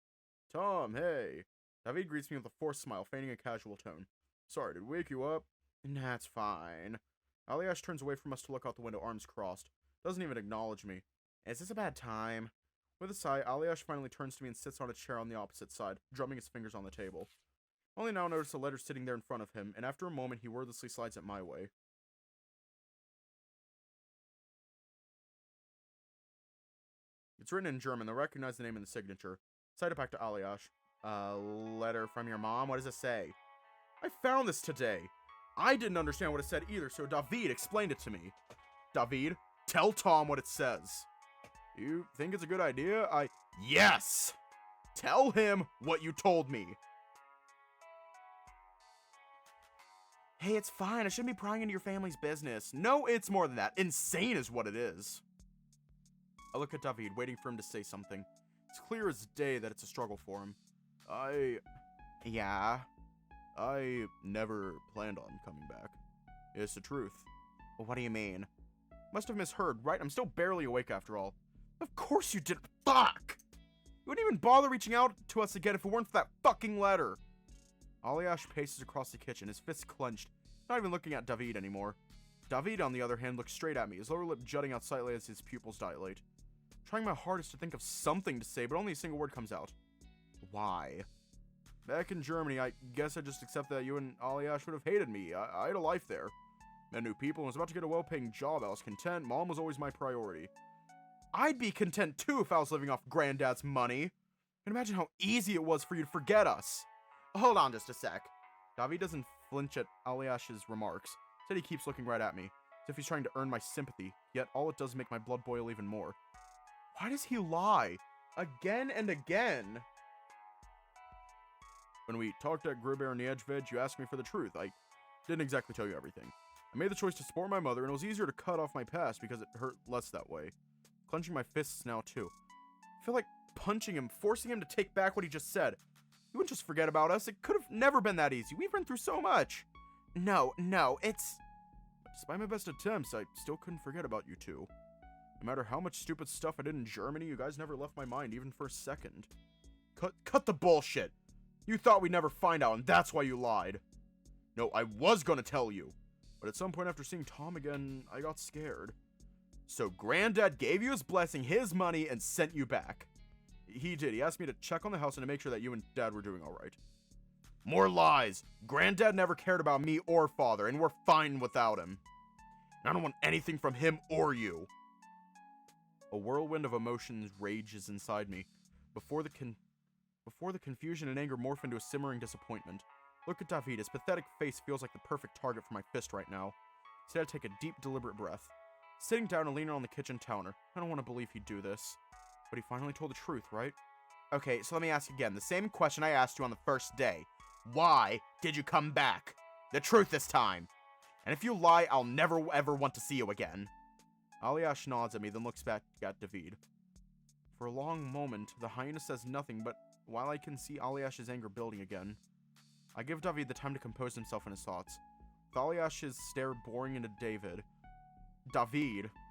Tom, hey. David greets me with a forced smile, feigning a casual tone. Sorry, did we wake you up? Nah, it's fine. Aliash turns away from us to look out the window, arms crossed. Doesn't even acknowledge me. Is this a bad time? With a sigh, Aliash finally turns to me and sits on a chair on the opposite side, drumming his fingers on the table. Only now notice a letter sitting there in front of him, and after a moment he wordlessly slides it my way. It's written in German, though I recognize the name in the signature. Side it back to Aliash. Letter from your mom? What does it say? I found this today. I didn't understand what it said either, so David explained it to me. David, tell Tom what it says. You think it's a good idea? Yes! Tell him what you told me. Hey, it's fine. I shouldn't be prying into your family's business. No, it's more than that. Insane is what it is. I look at David, waiting for him to say something. It's clear as day that it's a struggle for him. Yeah? I never planned on coming back. It's the truth. Well, what do you mean? Must have misheard, right? I'm still barely awake after all. Of course you did. Fuck! You wouldn't even bother reaching out to us again if it weren't for that fucking letter. Aliash paces across the kitchen, his fists clenched, not even looking at David anymore. David, on the other hand, looks straight at me, his lower lip jutting out slightly as his pupils dilate. Trying my hardest to think of something to say, but only a single word comes out. Why? Back in Germany, I guess I just accepted that you and Aliash would have hated me. I had a life there. Met new people and was about to get a well-paying job. I was content. Mom was always my priority. I'd be content too if I was living off Granddad's money. I can imagine how easy it was for you to forget us. Hold on just a sec. David doesn't flinch at Aliash's remarks. Instead, he keeps looking right at me, as if he's trying to earn my sympathy, yet all it does is make my blood boil even more. Why does he lie? Again and again? When we talked at Gruber and the Edge Veg, you asked me for the truth. I didn't exactly tell you everything. I made the choice to support my mother, and it was easier to cut off my past because it hurt less that way. Clenching my fists now, too. I feel like punching him, forcing him to take back what he just said. You wouldn't just forget about us. It could have never been that easy. We've been through so much. No, it's... Despite my best attempts, I still couldn't forget about you two. No matter how much stupid stuff I did in Germany, you guys never left my mind even for a second. Cut the bullshit. You thought we'd never find out, and that's why you lied. No, I was gonna tell you. But at some point after seeing Tom again, I got scared. So Granddad gave you his blessing, his money, and sent you back. He did. He asked me to check on the house and to make sure that you and Dad were doing alright. More lies. Granddad never cared about me or Father, and we're fine without him. And I don't want anything from him or you. A whirlwind of emotions rages inside me. Before the confusion and anger morph into a simmering disappointment. Look at David. His pathetic face feels like the perfect target for my fist right now. Instead, I take a deep, deliberate breath. Sitting down and leaning on the kitchen counter. I don't want to believe he'd do this. But he finally told the truth, right? Okay, so let me ask again. The same question I asked you on the first day. Why did you come back? The truth this time. And if you lie, I'll never ever want to see you again. Aliash nods at me, then looks back at David. For a long moment, the hyena says nothing, but while I can see Aliash's anger building again, I give David the time to compose himself in his thoughts. With Aliash's stare boring into David,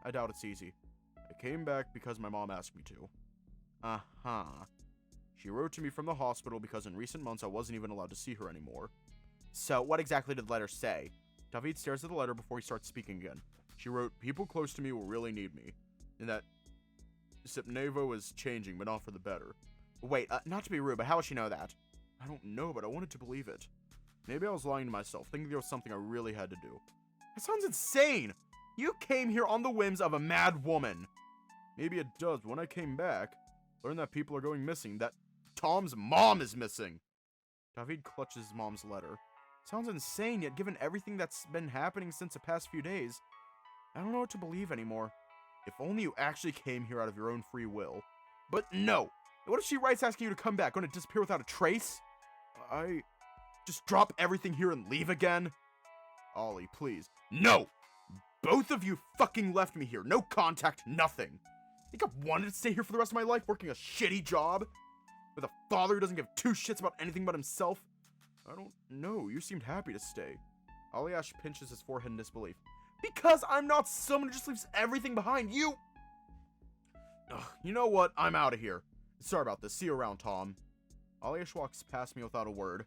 I doubt it's easy. I came back because my mom asked me to. Uh-huh. She wrote to me from the hospital because in recent months I wasn't even allowed to see her anymore. So, what exactly did the letter say? David stares at the letter before he starts speaking again. She wrote, people close to me will really need me. And that Sipnevo is changing, but not for the better. Wait, not to be rude, but how would she know that? I don't know, but I wanted to believe it. Maybe I was lying to myself, thinking there was something I really had to do. That sounds insane! You came here on the whims of a mad woman. Maybe it does, but when I came back, learned that people are going missing, that Tom's mom is missing. David clutches his mom's letter. Sounds insane, yet given everything that's been happening since the past few days, I don't know what to believe anymore. If only you actually came here out of your own free will. But no! What if she writes asking you to come back, going to disappear without a trace? I just drop everything here and leave again? Ollie, please. No! Both of you fucking left me here. No contact, nothing. Think I wanted to stay here for the rest of my life, working a shitty job? With a father who doesn't give two shits about anything but himself? I don't know. You seemed happy to stay. Aliash pinches his forehead in disbelief. Because I'm not someone who just leaves everything behind. You... Ugh, you know what? I'm out of here. Sorry about this. See you around, Tom. Aliash walks past me without a word.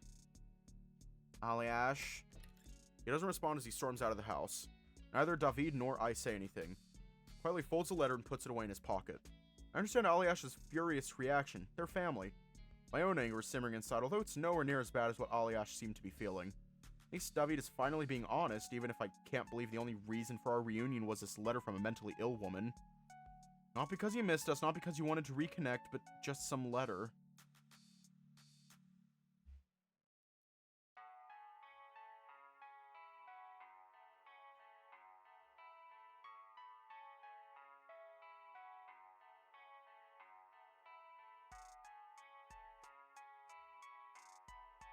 Aliash. He doesn't respond as he storms out of the house. Neither David nor I say anything. Quietly folds the letter and puts it away in his pocket. I understand Aliash's furious reaction. They're family. My own anger is simmering inside, although it's nowhere near as bad as what Aliash seemed to be feeling. At least David is finally being honest, even if I can't believe the only reason for our reunion was this letter from a mentally ill woman. Not because you missed us, not because you wanted to reconnect, but just some letter.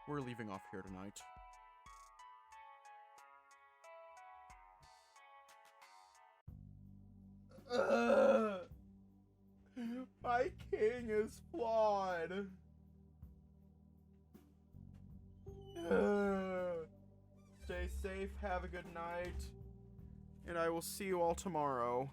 We're leaving off here tonight. My king is flawed. Stay safe, have a good night, and I will see you all tomorrow.